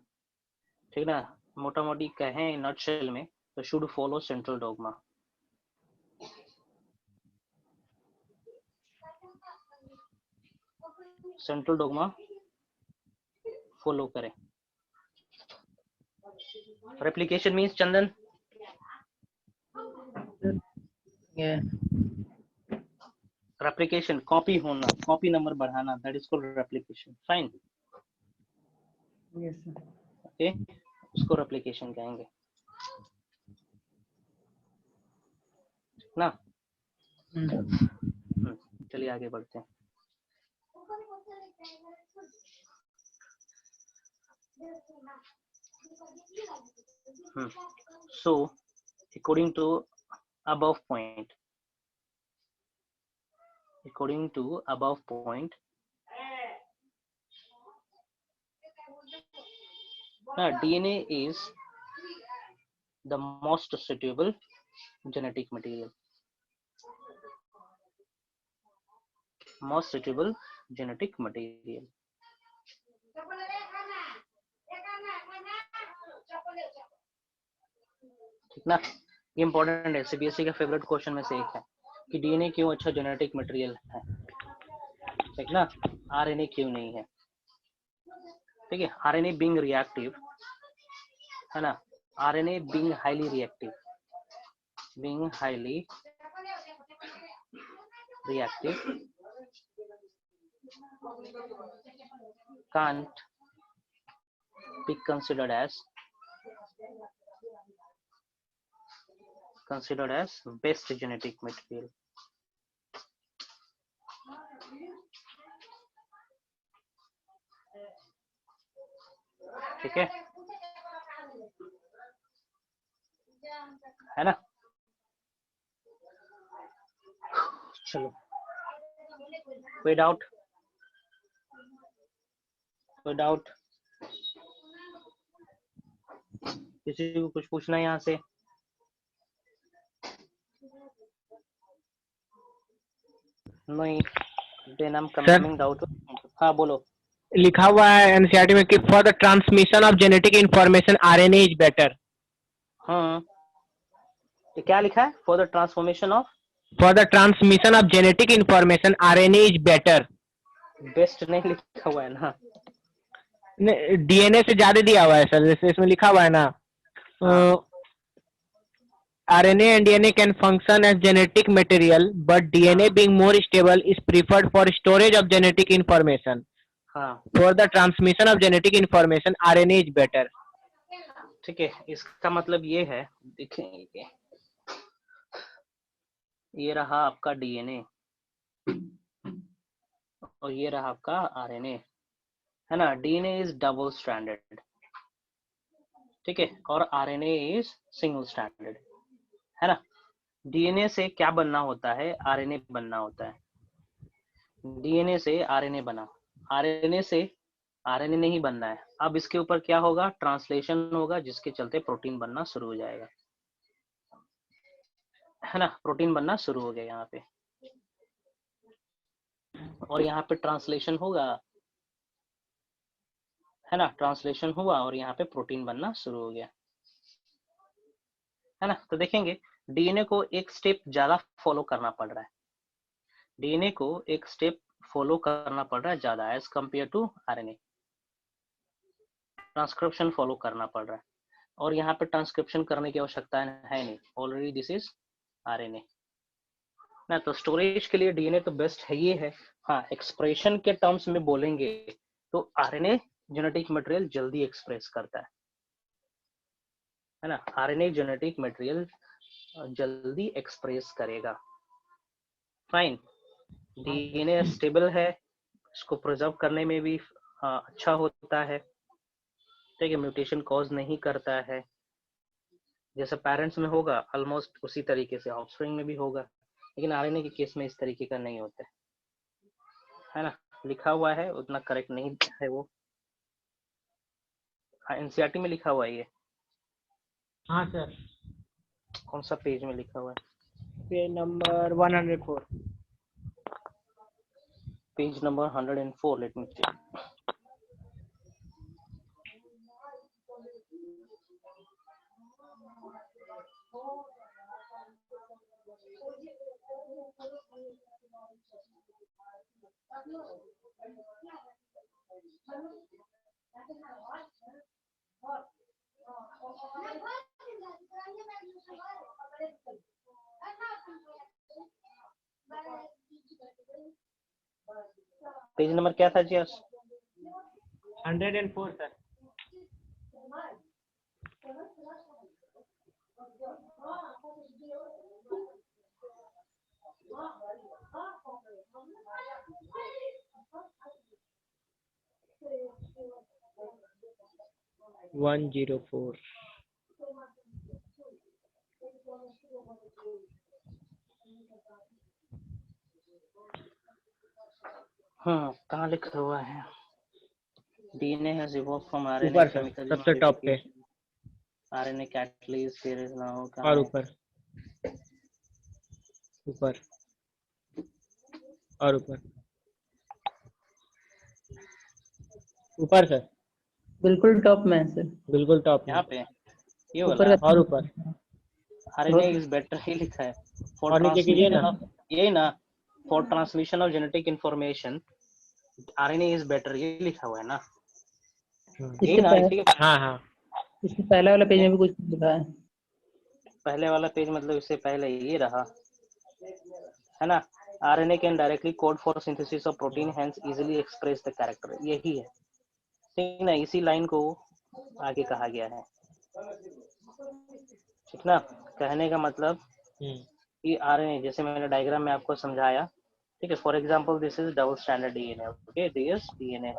A: ठीक ना, मोटा मोटी कहें नटशेल में तो should follow central dogma. Central dogma follow करें। रेप्लिकेशन मींस चंदन, रेप्लिकेशन कॉपी होना, कॉपी नंबर बढ़ाना, that is called replication, fine.
C: Yes sir.
A: Okay, उसको रेप्लिकेशन कहेंगे ना। चलिए आगे बढ़ते हैं। So according to above point, DNA is the most suitable genetic material, most suitable genetic material, ठीक ना। ये इंपॉर्टेंट है, सीबीएसई का फेवरेट क्वेश्चन में से एक है कि डीएनए क्यों अच्छा जेनेटिक मटेरियल है, ठीक ना, आरएनए क्यों नहीं है। ठीक है, आरएनए बीइंग रिएक्टिव, है ना, RNA being highly reactive, can't be considered as best genetic material. ठीक है ना। चलो, कोई डाउट? कोई डाउट? किसी को कुछ पूछना है यहाँ से? नहीं, then I am coming doubt. हाँ बोलो।
D: लिखा हुआ है एनसीईआरटी में कि for the transmission of genetic information RNA is better.
A: हाँ, ये क्या लिखा है? For the transformation of,
D: for the transmission of genetic information RNA is better.
A: Best नहीं लिखा हुआ है ना?
D: डीएनए से ज्यादा दिया हुआ है सर, जैसे इसमें लिखा हुआ है ना, RNA and DNA can function as genetic material, but DNA being more stable is preferred for storage of genetic information.
A: हाँ
D: For the transmission of genetic information, RNA is better.
A: ठीक है, इसका मतलब ये है, देखेंगे, ये रहा आपका डीएनए और ये रहा आपका आरएनए, है ना? डीएनए इज डबल स्ट्रैंडेड, ठीक है, और आरएनए इज सिंगल स्ट्रैंडेड, है ना? डीएनए से क्या बनना होता है? आरएनए बनना होता है। डीएनए से आरएनए बना, आरएनए से आरएनए नहीं बनना है। अब इसके ऊपर क्या होगा? ट्रांसलेशन होगा, जिसके चलते प्रोटीन बनना शुरू हो जाएगा, है ना? प्रोटीन बनना शुरू हो गया यहाँ पे, और यहाँ पे ट्रांसलेशन होगा, है ना? ट्रांसलेशन हुआ और यहाँ पे प्रोटीन बनना शुरू हो गया, है ना? तो देखेंगे डीएनए को एक स्टेप ज्यादा फॉलो करना पड़ रहा है, डीएनए को एक स्टेप फॉलो करना पड़ रहा है ज्यादा as compare to RNA. Transcription follow करना पड़ रहा है, और यहाँ पे ट्रांसक्रिप्शन करने की आवश्यकता है नहीं, ऑलरेडी दिस इज आरएनए ना। तो स्टोरेज के लिए डीएनए तो बेस्ट है, ये है। हाँ, एक्सप्रेशन के टर्म्स में बोलेंगे तो आरएनए जेनेटिक मटेरियल जल्दी एक्सप्रेस करता है ना? आरएनए जेनेटिक मटेरियल जल्दी एक्सप्रेस करेगा। फाइन, डीएनए स्टेबल है, इसको प्रिजर्व करने में भी अच्छा होता है, ठीक है, म्यूटेशन कॉज नहीं करता है। जैसे पेरेंट्स में होगा ऑलमोस्ट उसी तरीके से ऑफस्प्रिंग में भी होगा, लेकिन आरएनए के केस में इस तरीके का नहीं होता है ना? लिखा हुआ है, उतना करेक्ट नहीं है वो। एनसीईआरटी में लिखा हुआ है ये।
D: हाँ सर।
A: कौन सा पेज में लिखा हुआ है?
D: Page number 104।
A: Page number 104, let me check. Page number क्या था जी?
D: 104 सर। वन 104।
A: हाँ, कहाँ लिखा हुआ है? DNA has evolved from RNA
D: ऊपर सर,
A: केमिकल
D: सबसे टॉप पे।
A: RNA catalyst there is now.
D: और ऊपर, ऊपर और ऊपर, ऊपर सर,
C: बिल्कुल टॉप में है सर।
D: बिल्कुल टॉप में।
A: यहाँ पे ये
C: ऊपर
A: वाला
C: का
D: और ऊपर,
A: आरएनए इज बेटर ही लिखा है। फॉर
D: और नीचे कीजिए
A: ट्रांसमिशन
D: ना।
A: ऑफ, यही ना, for transmission of genetic information RNA is better, ये लिखा हुआ है ना? यही
C: इससे
A: ना?
C: पहले,
A: इसी के
D: हाँ हाँ,
C: इससे पहले वाला पेज में भी कुछ लिखा है।
A: पहले वाला पेज मतलब इससे पहले ये रहा, है ना? RNA can directly code for synthesis of protein, hence easily express the character, यही है, ठीक ना? इसी लाइन को आगे कहा गया है, ठीक ना? कहने का मतलब कि आरएनए, जैसे मैंने डायग्राम में आपको समझाया, ठीक है, for example this is double standard DNA, okay, this DNA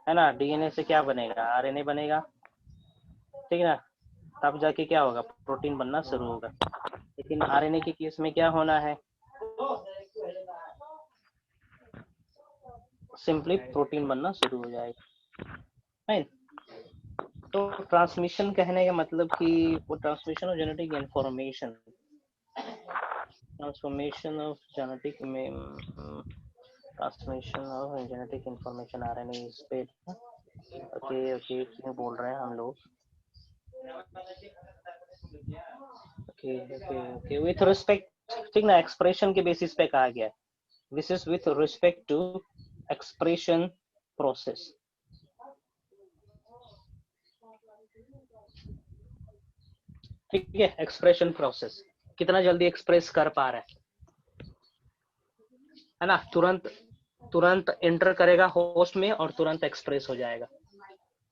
A: है ना? डीएनए से क्या बनेगा? आरएनए बनेगा, ठीक है ना? तब जाके क्या होगा? प्रोटीन बनना शुरू होगा। लेकिन आरएनए के केस में क्या होना है? सिंपली प्रोटीन बनना शुरू हो जाएगा। फाइन। तो ट्रांसमिशन कहने का मतलब कि वो transmission of genetic information, transformation of genetic में transmission of genetic information RNA इस पे। ओके ओके क्यों बोल रहे हैं हम लोग? Okay okay okay with respect, ठीक ना, एक्सप्रेशन के बेसिस पे कहा गया है। This is with respect to expression process. ठीक है, एक्सप्रेशन प्रोसेस कितना जल्दी एक्सप्रेस कर पा रहा है ना, तुरंत एंटर करेगा होस्ट में और तुरंत एक्सप्रेस हो जाएगा।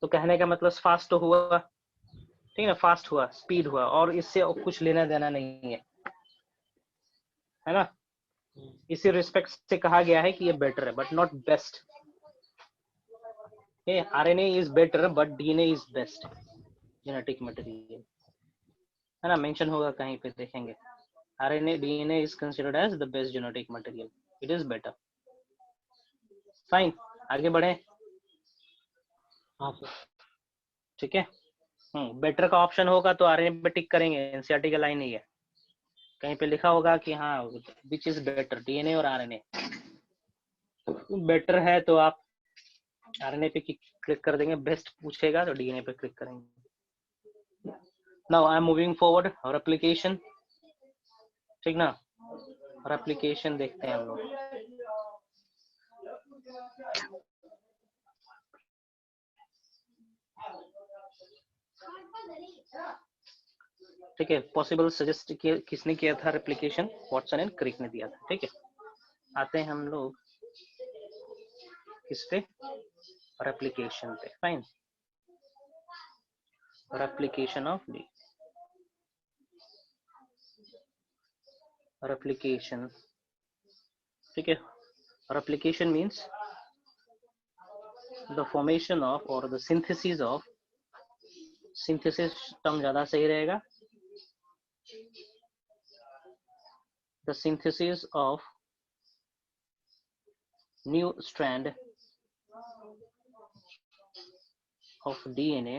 A: तो कहने का मतलब फास्ट तो हुआ, ठीक है, फास्ट हुआ, स्पीड हुआ, और इससे कुछ लेना देना नहीं है ना। इसी रिस्पेक्ट से कहा गया है कि ये बेटर है but not best. RNA is better but DNA is best genetic material, है ना, मेंशन होगा कहीं पे, देखेंगे। RNA DNA is considered as the best genetic material. It is better. Fine. आगे बढ़े। हाँ सर, ठीक है। बेटर का ऑप्शन होगा तो RNA पे टिक करेंगे, NCERT का लाइन नहीं है, कहीं पे लिखा होगा कि हाँ विच इज बेटर, DNA और RNA। बेटर है तो आप RNA पे क्लिक कर देंगे, बेस्ट पूछेगा तो DNA पे क्लिक करेंगे। Now I am moving forward और एप्लीकेशन, ठीक ना, और एप्लीकेशन देखते हैं हम लोग। ठीक है, पॉसिबल सजेस्ट किसने किया था रेप्लिकेशन? वॉटसन एंड क्रिक ने दिया था। ठीक है, आते हैं हम लोग किस पे? रेप्लिकेशन पे। Fine, replication of D, replication. ठीक है, replication means the formation of और the synthesis of, synthesis term ज्यादा सही रहेगा, the synthesis of new strand of DNA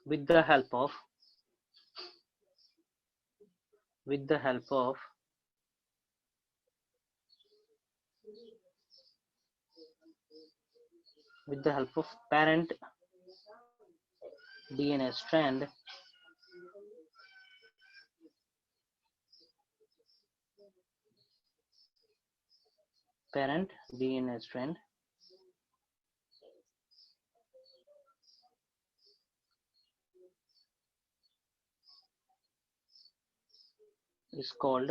A: with the help of parent DNA strand is called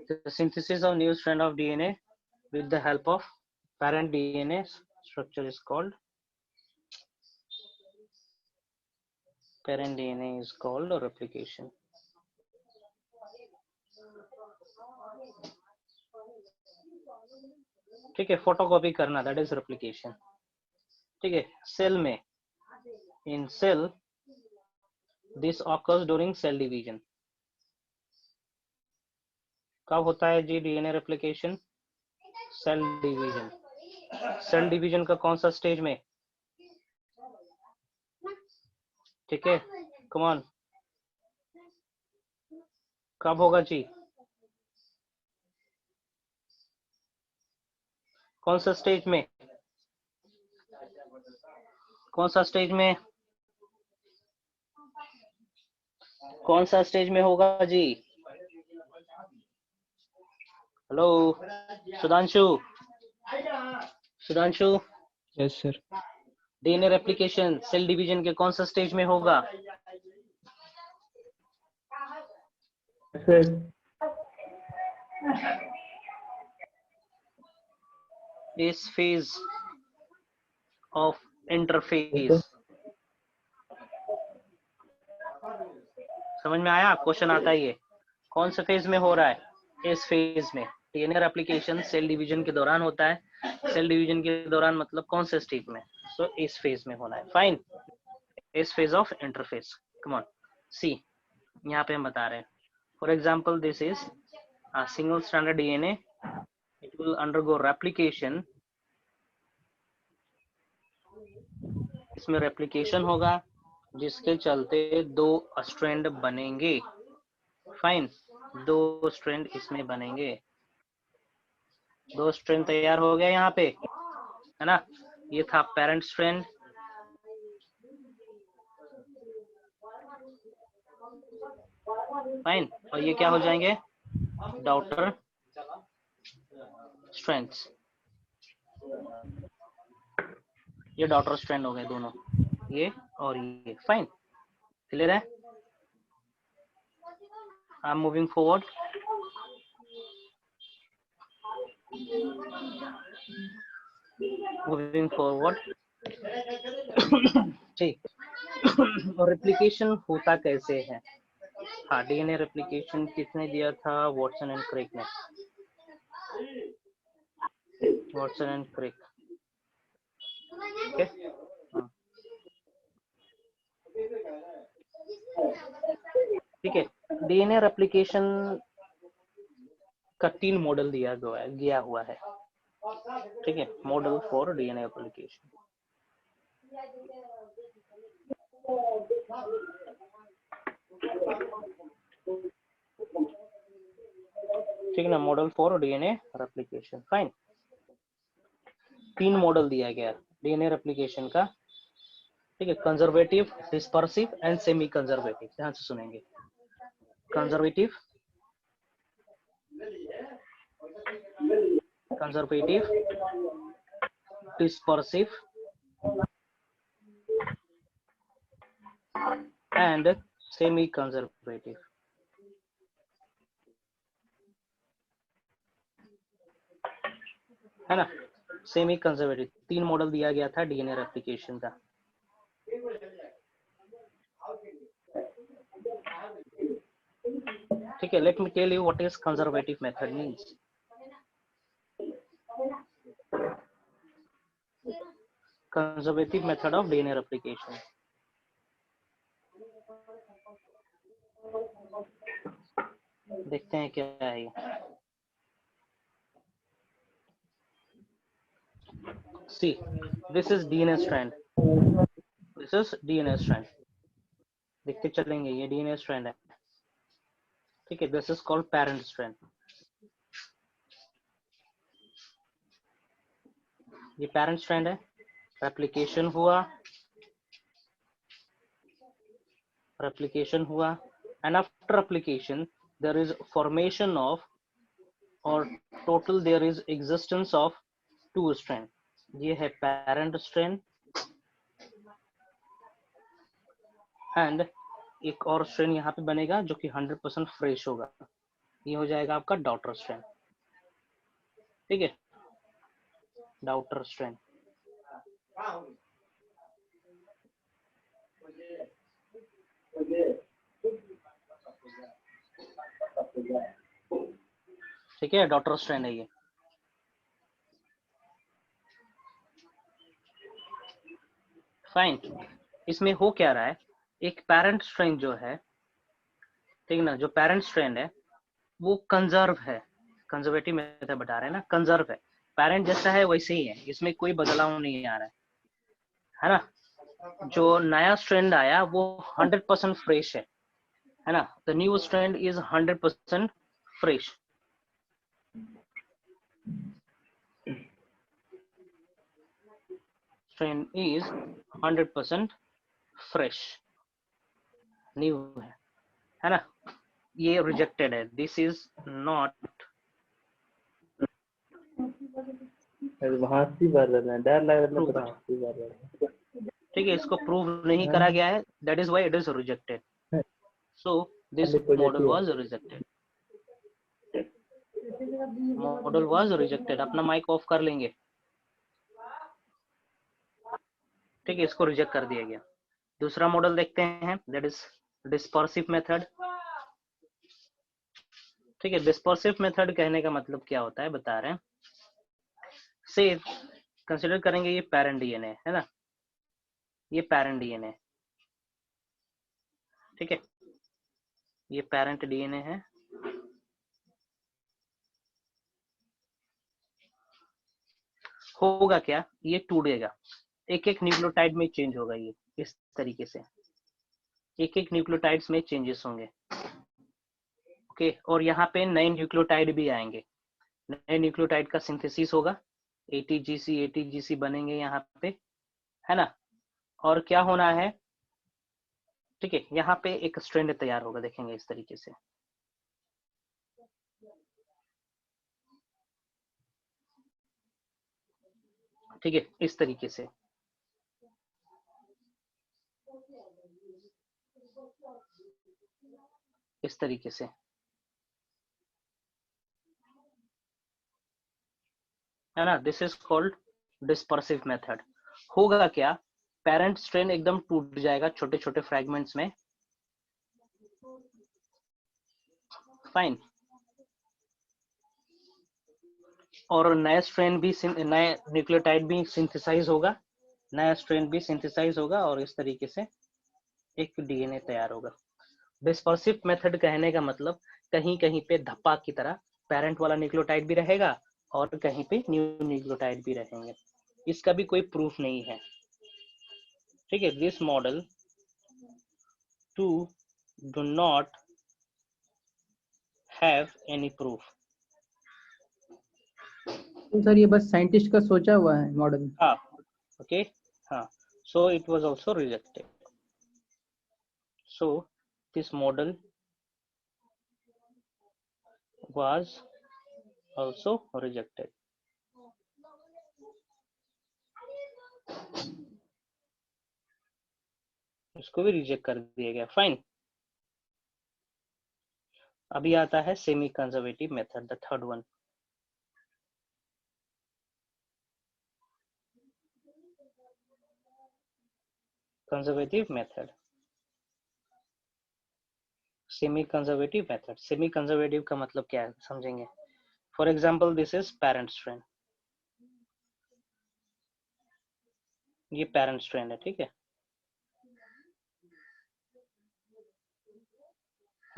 A: the synthesis of new strand of DNA with the help of parent DNA structure is called replication. ठीक है, photocopy करना, that is replication. ठीक है, cell में, in cell this occurs during cell division. कब होता है जी DNA replication? Cell division. Cell division का कौन सा स्टेज में? ठीक है, कम ऑन, कब होगा जी? कौन सा स्टेज में? कौन सा स्टेज में? कौन सा स्टेज में होगा जी? Hello Sudhanshu, Sudhanshu.
B: Yes sir.
A: DNA replication cell division के कौन सा स्टेज में होगा? इस फेज ऑफ इंटरफेस। समझ में आया? क्वेश्चन आता है ये कौन से फेज में हो रहा है? इस फेज में। डीएनए रेप्लिकेशन सेल डिवीजन के दौरान होता है। सेल डिवीजन के दौरान मतलब कौन से स्टेज में? सो इस फेज में होना है। फाइन, इस phase of interphase. Come on, see यहाँ पे हम बता रहे हैं। For example this is single stranded DNA, it will undergo replication. इसमें रेप्लिकेशन होगा जिसके चलते 2 स्ट्रैंड बनेंगे। फाइन, 2 स्ट्रैंड इसमें बनेंगे। 2 स्ट्रैंड तैयार हो गया यहाँ पे, है ना? ये था पेरेंट स्ट्रैंड, फाइन, और ये क्या हो जाएंगे? Daughter strands. ये डॉटर स्ट्रैंड हो गए दोनों, ये और ये। फाइन, क्लियर है? I am moving forward. Moving forward. ठीक। और रेप्लिकेशन होता कैसे है? हाँ, डीएनए रेप्लिकेशन किसने दिया था? वॉटसन एंड क्रिक ने। Watson and Crick. ओके, ठीक है। डीएनए रेप्लिकेशन का 3 मॉडल दिया गया हुआ है। ठीक है, मॉडल फॉर डीएनए रेप्लिकेशन। ठीक है ना, model for DNA replication. Fine, 3 model दिया गया डीएनए रेप्लिकेशन का। ठीक है, conservative, dispersive and semi conservative. ध्यान से सुनेंगे। Conservative, conservative, dispersive and semi conservative. है ना? सेमी कंजर्वेटिव 3 मॉडल दिया गया था डीएनए रेप्लिकेशन का। ठीक है, let me tell you what is conservative method means. Conservative method of DNA replication. देखते हैं क्या है ये। See, this is DNA strand. This is DNA strand. देखते चलेंगे, ये DNA strand है। ठीक है, this is called parent strand. ये parent strand है। replication हुआ, and after replication there is formation of, or total there is existence of 2 strand. ये है parent strand एंड एक और स्ट्रैंड यहाँ पे बनेगा जो कि 100% फ्रेश होगा। ये हो जाएगा आपका डॉटर स्ट्रैंड। ठीक है, डॉटर स्ट्रैंड। ठीक है, डॉटर स्ट्रैंड है ये। फाइन, इसमें हो क्या रहा है? एक पेरेंट स्ट्रैंड जो है, ठीक ना, जो पेरेंट स्ट्रैंड है वो कंजर्व है। कंजर्वेटिव मेथड बता रहे हैं ना, कंजर्व है। पेरेंट जैसा है वैसे ही है, इसमें कोई बदलाव नहीं आ रहा है ना? जो नया स्ट्रैंड आया वो 100% फ्रेश है ना? The new strand is 100% fresh. Strand is 100% fresh, new है ना? ये रिजेक्टेड है, दिस इज नॉट।
E: डर लग रहा है।
A: ठीक है, इसको प्रूव नहीं करा गया है, that is why it is rejected. So this model was rejected. Model was rejected. अपना माइक ऑफ कर लेंगे। ठीक है, इसको रिजेक्ट कर दिया गया। दूसरा मॉडल देखते हैं, दैट इज डिस्पर्सिव मेथड। ठीक है, डिस्पर्सिव मेथड कहने का मतलब क्या होता है बता रहे हैं। से कंसिडर करेंगे ये पेरेंट डीएनए है ना, ये पेरेंट डीएनए, ठीक है, ये पेरेंट डीएनए है। होगा क्या, ये टूटेगा, एक एक न्यूक्लियोटाइड में चेंज होगा, ये इस तरीके से एक एक न्यूक्लियोटाइड्स में चेंजेस होंगे। ओके, और यहाँ पे नए न्यूक्लियोटाइड भी आएंगे, नए न्यूक्लियोटाइड का सिंथेसिस होगा, एटीजीसी बनेंगे यहाँ पे, है ना। और क्या होना है, ठीक है, यहाँ पे एक स्ट्रैंड तैयार होगा, देखेंगे इस तरीके से। ठीक है, इस तरीके से इस तरीके से, है ना। This is called dispersive method. होगा क्या, पेरेंट स्ट्रैंड एकदम टूट जाएगा छोटे छोटे फ्रैगमेंट्स में, फाइन। और नया स्ट्रैंड भी, नए न्यूक्लियोटाइड भी सिंथेसाइज होगा, नया स्ट्रैंड भी सिंथेसाइज होगा, और इस तरीके से एक डीएनए तैयार होगा। डिस्पर्सिव मेथड कहने का मतलब कहीं कहीं पे धप्पा की तरह पेरेंट वाला न्यूक्लियोटाइड भी रहेगा और कहीं पे न्यू न्यूक्लियोटाइड भी रहेंगे, इसका भी कोई प्रूफ नहीं है। ठीक है, this model to do not have any proof.
C: तो सर ये बस साइंटिस्ट का सोचा हुआ है मॉडल।
A: हाँ, ओके, हाँ, so it was also rejected, so this model was also rejected। इसको भी रिजेक्ट कर दिया गया, फाइन। अभी आता है semi conservative method, the third one. Conservative method, semi conservative method. Semi conservative का मतलब क्या है समझेंगे। For example, this is parent strand, ये पेरेंट स्ट्रैंड है, ठीक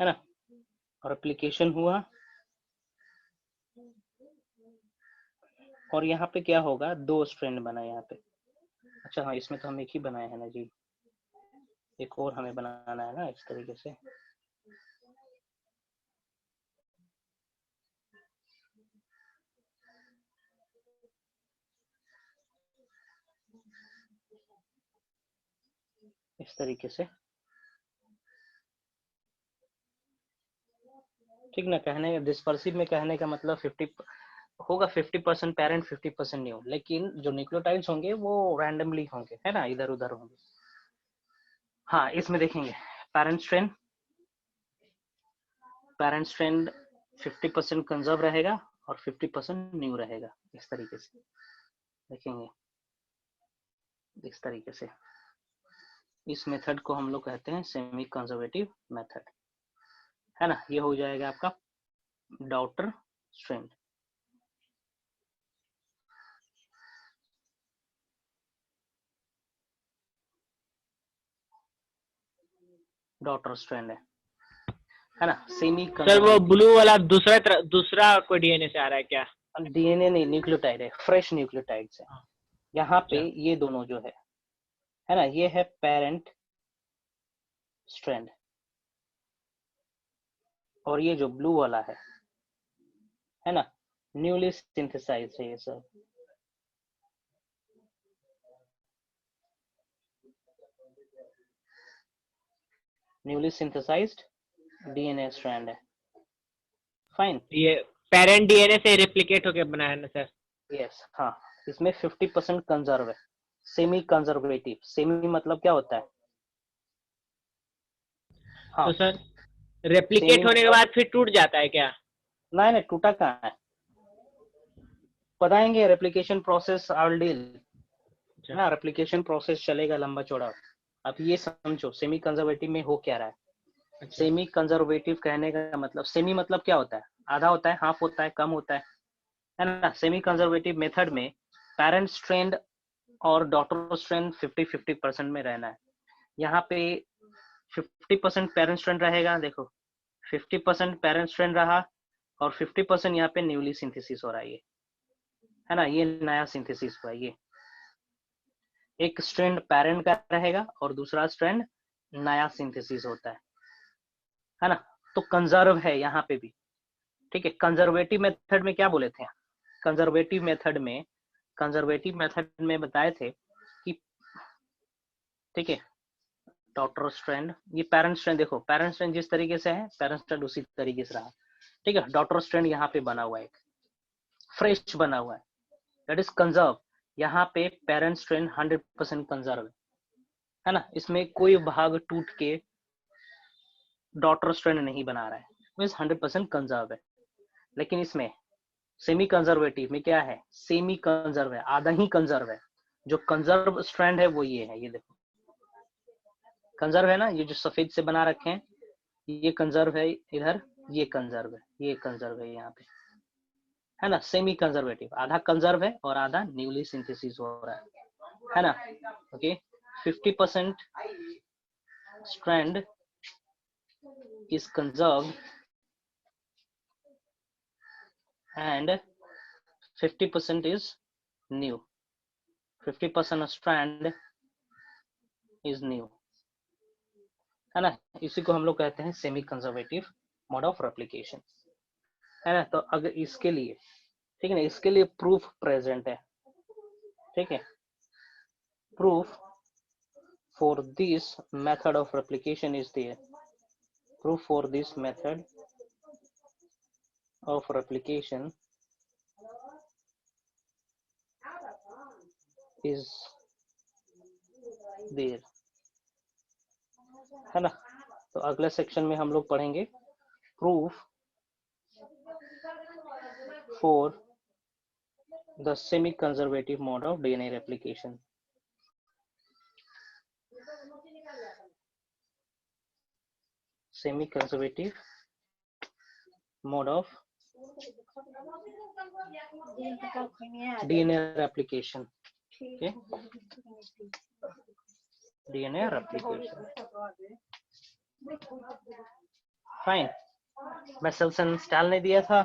A: है ना। और एप्लीकेशन हुआ, और यहाँ पे क्या होगा, दो स्ट्रैंड बना यहाँ पे। अच्छा हाँ, इसमें तो हम एक ही बनाए हैं ना जी, एक और हमें बनाना है ना इस तरीके से। इस तरीके से, ठीक ना। कहने डिस्पर्सिव में कहने का मतलब 50 होगा, 50% पेरेंट 50% न्यू, लेकिन जो न्यूक्लियोटाइड्स होंगे वो रैंडमली होंगे, है ना, इधर उधर होंगे। हाँ, इसमें देखेंगे पेरेंट स्ट्रैंड 50% कंजर्व रहेगा और 50% न्यू रहेगा, इस तरीके से देखेंगे, इस तरीके से। इस मेथड को हम लोग कहते हैं सेमी कंजर्वेटिव मेथड, है ना। ये हो जाएगा आपका डॉटर स्ट्रैंड। डॉटर स्ट्रैंड है ना। सेमी
D: सर वो ब्लू वाला दूसरा कोई डीएनए से आ रहा है क्या?
A: डीएनए नहीं, न्यूक्लियोटाइड है, फ्रेश न्यूक्लियोटाइड से। यहाँ पे ये दोनों जो है ना, ये है पेरेंट स्ट्रैंड, और ये जो ब्लू वाला है ना, न्यूली सिंथेसाइज्ड है ये सब। न्यूली सिंथेसाइज्ड डीएनए स्ट्रैंड है, फाइन।
D: ये पेरेंट डीएनए से रेप्लिकेट होके बना है ना सर?
A: यस, हाँ, इसमें 50% कंजर्व है, सेमी कंजर्वेटिव। सेमी मतलब क्या होता है? हाँ,
D: तो सर रेप्लिकेट होने के बाद फिर टूट जाता है क्या?
A: नहीं नहीं, टूटा कहाँ है, बताएंगे replication process I will deal. है ना, रेप्लिकेशन प्रोसेस चलेगा लंबा चौड़ा। अब ये समझो सेमी कंजर्वेटिव में हो क्या रहा है। सेमी कंजर्वेटिव कहने का मतलब, सेमी मतलब क्या होता है, आधा होता है, हाफ होता है, कम होता है ना। सेमी कंजर्वेटिव मेथड में पेरेंट स्ट्रैंड और डॉटर स्ट्रैंड 50-50% में रहना है। यहाँ पे 50% पेरेंट स्ट्रैंड रहेगा, देखो 50% पेरेंट स्ट्रैंड रहा और 50% यहाँ पे न्यूली सिंथेसिस हो रहा है, ये है ना, ये नया सिंथेसिस हुआ है। ये एक स्ट्रैंड पेरेंट का रहेगा और दूसरा स्ट्रैंड नया सिंथेसिस होता है ना। तो कंजर्व है यहाँ पे भी, ठीक है। कंजर्वेटिव मेथड में क्या बोले थे, कंजर्वेटिव मेथड में बताए थे कि, ठीक है, डॉटर स्ट्रैंड, ये पेरेंट स्ट्रैंड, देखो पेरेंट स्ट्रैंड जिस तरीके से है, पेरेंट स्ट्रैंड उसी तरीके से रहा, ठीक है। डॉटर स्ट्रैंड यहाँ पे बना हुआ है, एक फ्रेश बना हुआ है, दैट इज कंजर्व। यहाँ पे पेरेंट स्ट्रैंड 100% कंजर्व है ना, इसमें कोई भाग टूट के डॉटर स्ट्रैंड नहीं बना रहा है, मींस 100% कंजर्व है। लेकिन इसमें सेमी कंजर्वेटिव में क्या है, सेमी कंजर्व है, आधा ही कंजर्व है। जो कंजर्व स्ट्रैंड है वो ये है, ये देखो कंजर्व है ना, ये जो सफेद से बना रखे हैं ये कंजर्व है, इधर ये कंजर्व है, ये कंजर्व है यहाँ पे, है ना। सेमी कंजर्वेटिव, आधा कंजर्व है और आधा न्यूली सिंथेसिस हो रहा है ना। Okay, 50% strand is conserved and 50% is new. 50% of strand is new, है ना। इसी को हम लोग कहते हैं semi conservative mode of replication, है ना। तो अगर इसके लिए, ठीक है ना, इसके लिए प्रूफ प्रेजेंट है, ठीक है। Proof for this method of replication is there. Proof for this method of replication is there, है ना। तो अगले सेक्शन में हम लोग पढ़ेंगे proof for the semi conservative mode of DNA replication. Semi conservative mode of DNA replication, okay? DNA replication, fine. मैं सेल्सन स्टाइल ने दिया था,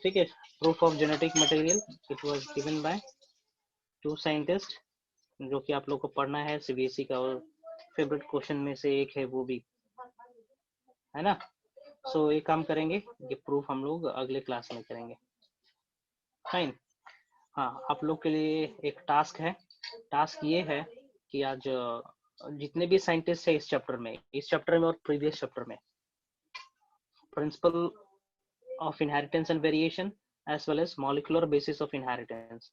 A: ठीक है। Proof of genetic material, it was given by 2 scientist, जो कि आप लोग को पढ़ना है, सीबीएसई का और फेवरेट क्वेश्चन में से एक है वो भी, है ना। सो एक काम करेंगे, ये प्रूफ हम लोग अगले क्लास में करेंगे, फाइन। हाँ, आप लोग के लिए एक टास्क है। टास्क ये है कि आज जितने भी साइंटिस्ट है इस चैप्टर में और प्रीवियस चैप्टर में, principle of inheritance and variation as well as molecular basis of inheritance,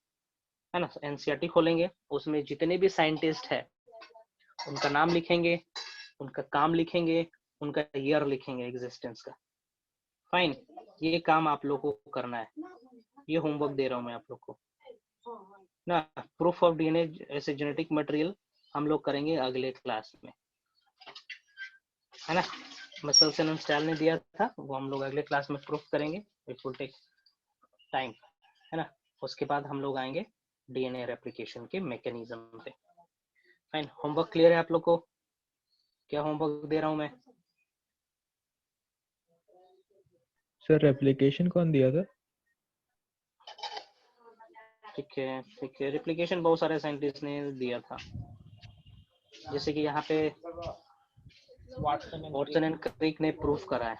A: है ना। एनसीईआरटी खोलेंगे, उसमें जितने भी साइंटिस्ट है उनका नाम लिखेंगे, उनका काम लिखेंगे, उनका ईयर लिखेंगे एग्जिस्टेंस का, फाइन। ये काम आप लोगों को करना है, ये होमवर्क दे रहा हूँ मैं आप लोग को ना। प्रूफ ऑफ डीएनए ऐसे जेनेटिक मटेरियल हम लोग करेंगे अगले क्लास में, है ना। मसल्सन एंड स्टाइल ने दिया था, वो हम लोग अगले क्लास में प्रूफ करेंगे, इट विल टेक टाइम, है ना। उसके बाद हम लोग आएंगे डीएनए रेप्लिकेशन के मैकेनिज्म पे, फाइन। होमवर्क क्लियर है आप लोग को? क्या होमवर्क दे रहा हूँ मैं?
B: सर रेप्लिकेशन कौन दिया था?
A: ठीक है, ठीक है। रेप्लिकेशन बहुत सारे साइंटिस्ट ने दिया था, जैसे कि यहाँ पे वॉटसन एंड क्रिक ने प्रूफ करा है,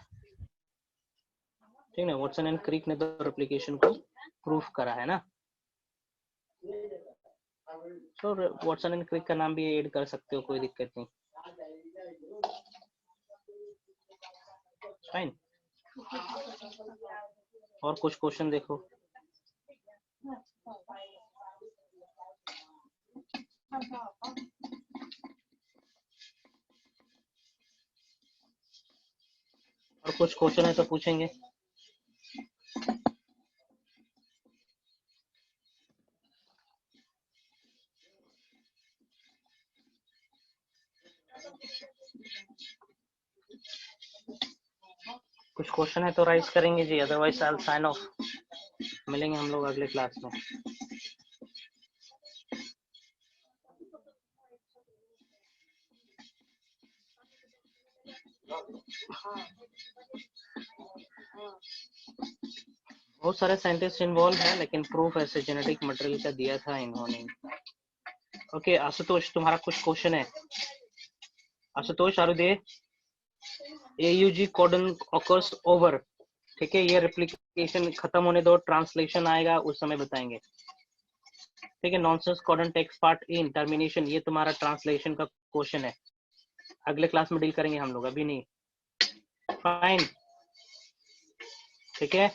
A: ठीक है। वॉटसन एंड क्रिक ने तो रेप्लिकेशन को प्रूफ करा है ना। तो वॉटसन एंड क्रिक का नाम भी ऐड कर सकते हो, कोई दिक्कत नहीं, फाइन। और कुछ क्वेश्चन देखो। और कुछ क्वेश्चन है तो पूछेंगे। कुछ क्वेश्चन है तो राइज करेंगे जी, otherwise I will sign off. मिलेंगे हम लोग अगले क्लास में। बहुत सारे साइंटिस्ट इन्वॉल्व हैं, लेकिन प्रूफ ऐसे जेनेटिक मटेरियल का दिया था इन्होंने। ओके आशुतोष, तुम्हारा कुछ क्वेश्चन है? Ashutosh are you there? AUG codon occurs over, ठीक है, ये रेप्लिकेशन खत्म होने दो, ट्रांसलेशन आएगा उस समय बताएंगे, ठीक है। Nonsense codon text part in termination, ये तुम्हारा ट्रांसलेशन का क्वेश्चन है, अगले क्लास में डील करेंगे हम लोग, अभी नहीं। फाइन, ठीक है।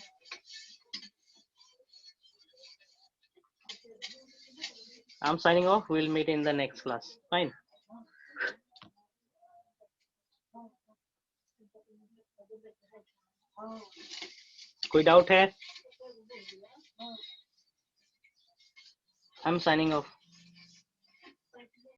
A: I'm signing off. We'll meet in the next class. Fine. कोई डाउट है? I'm signing off.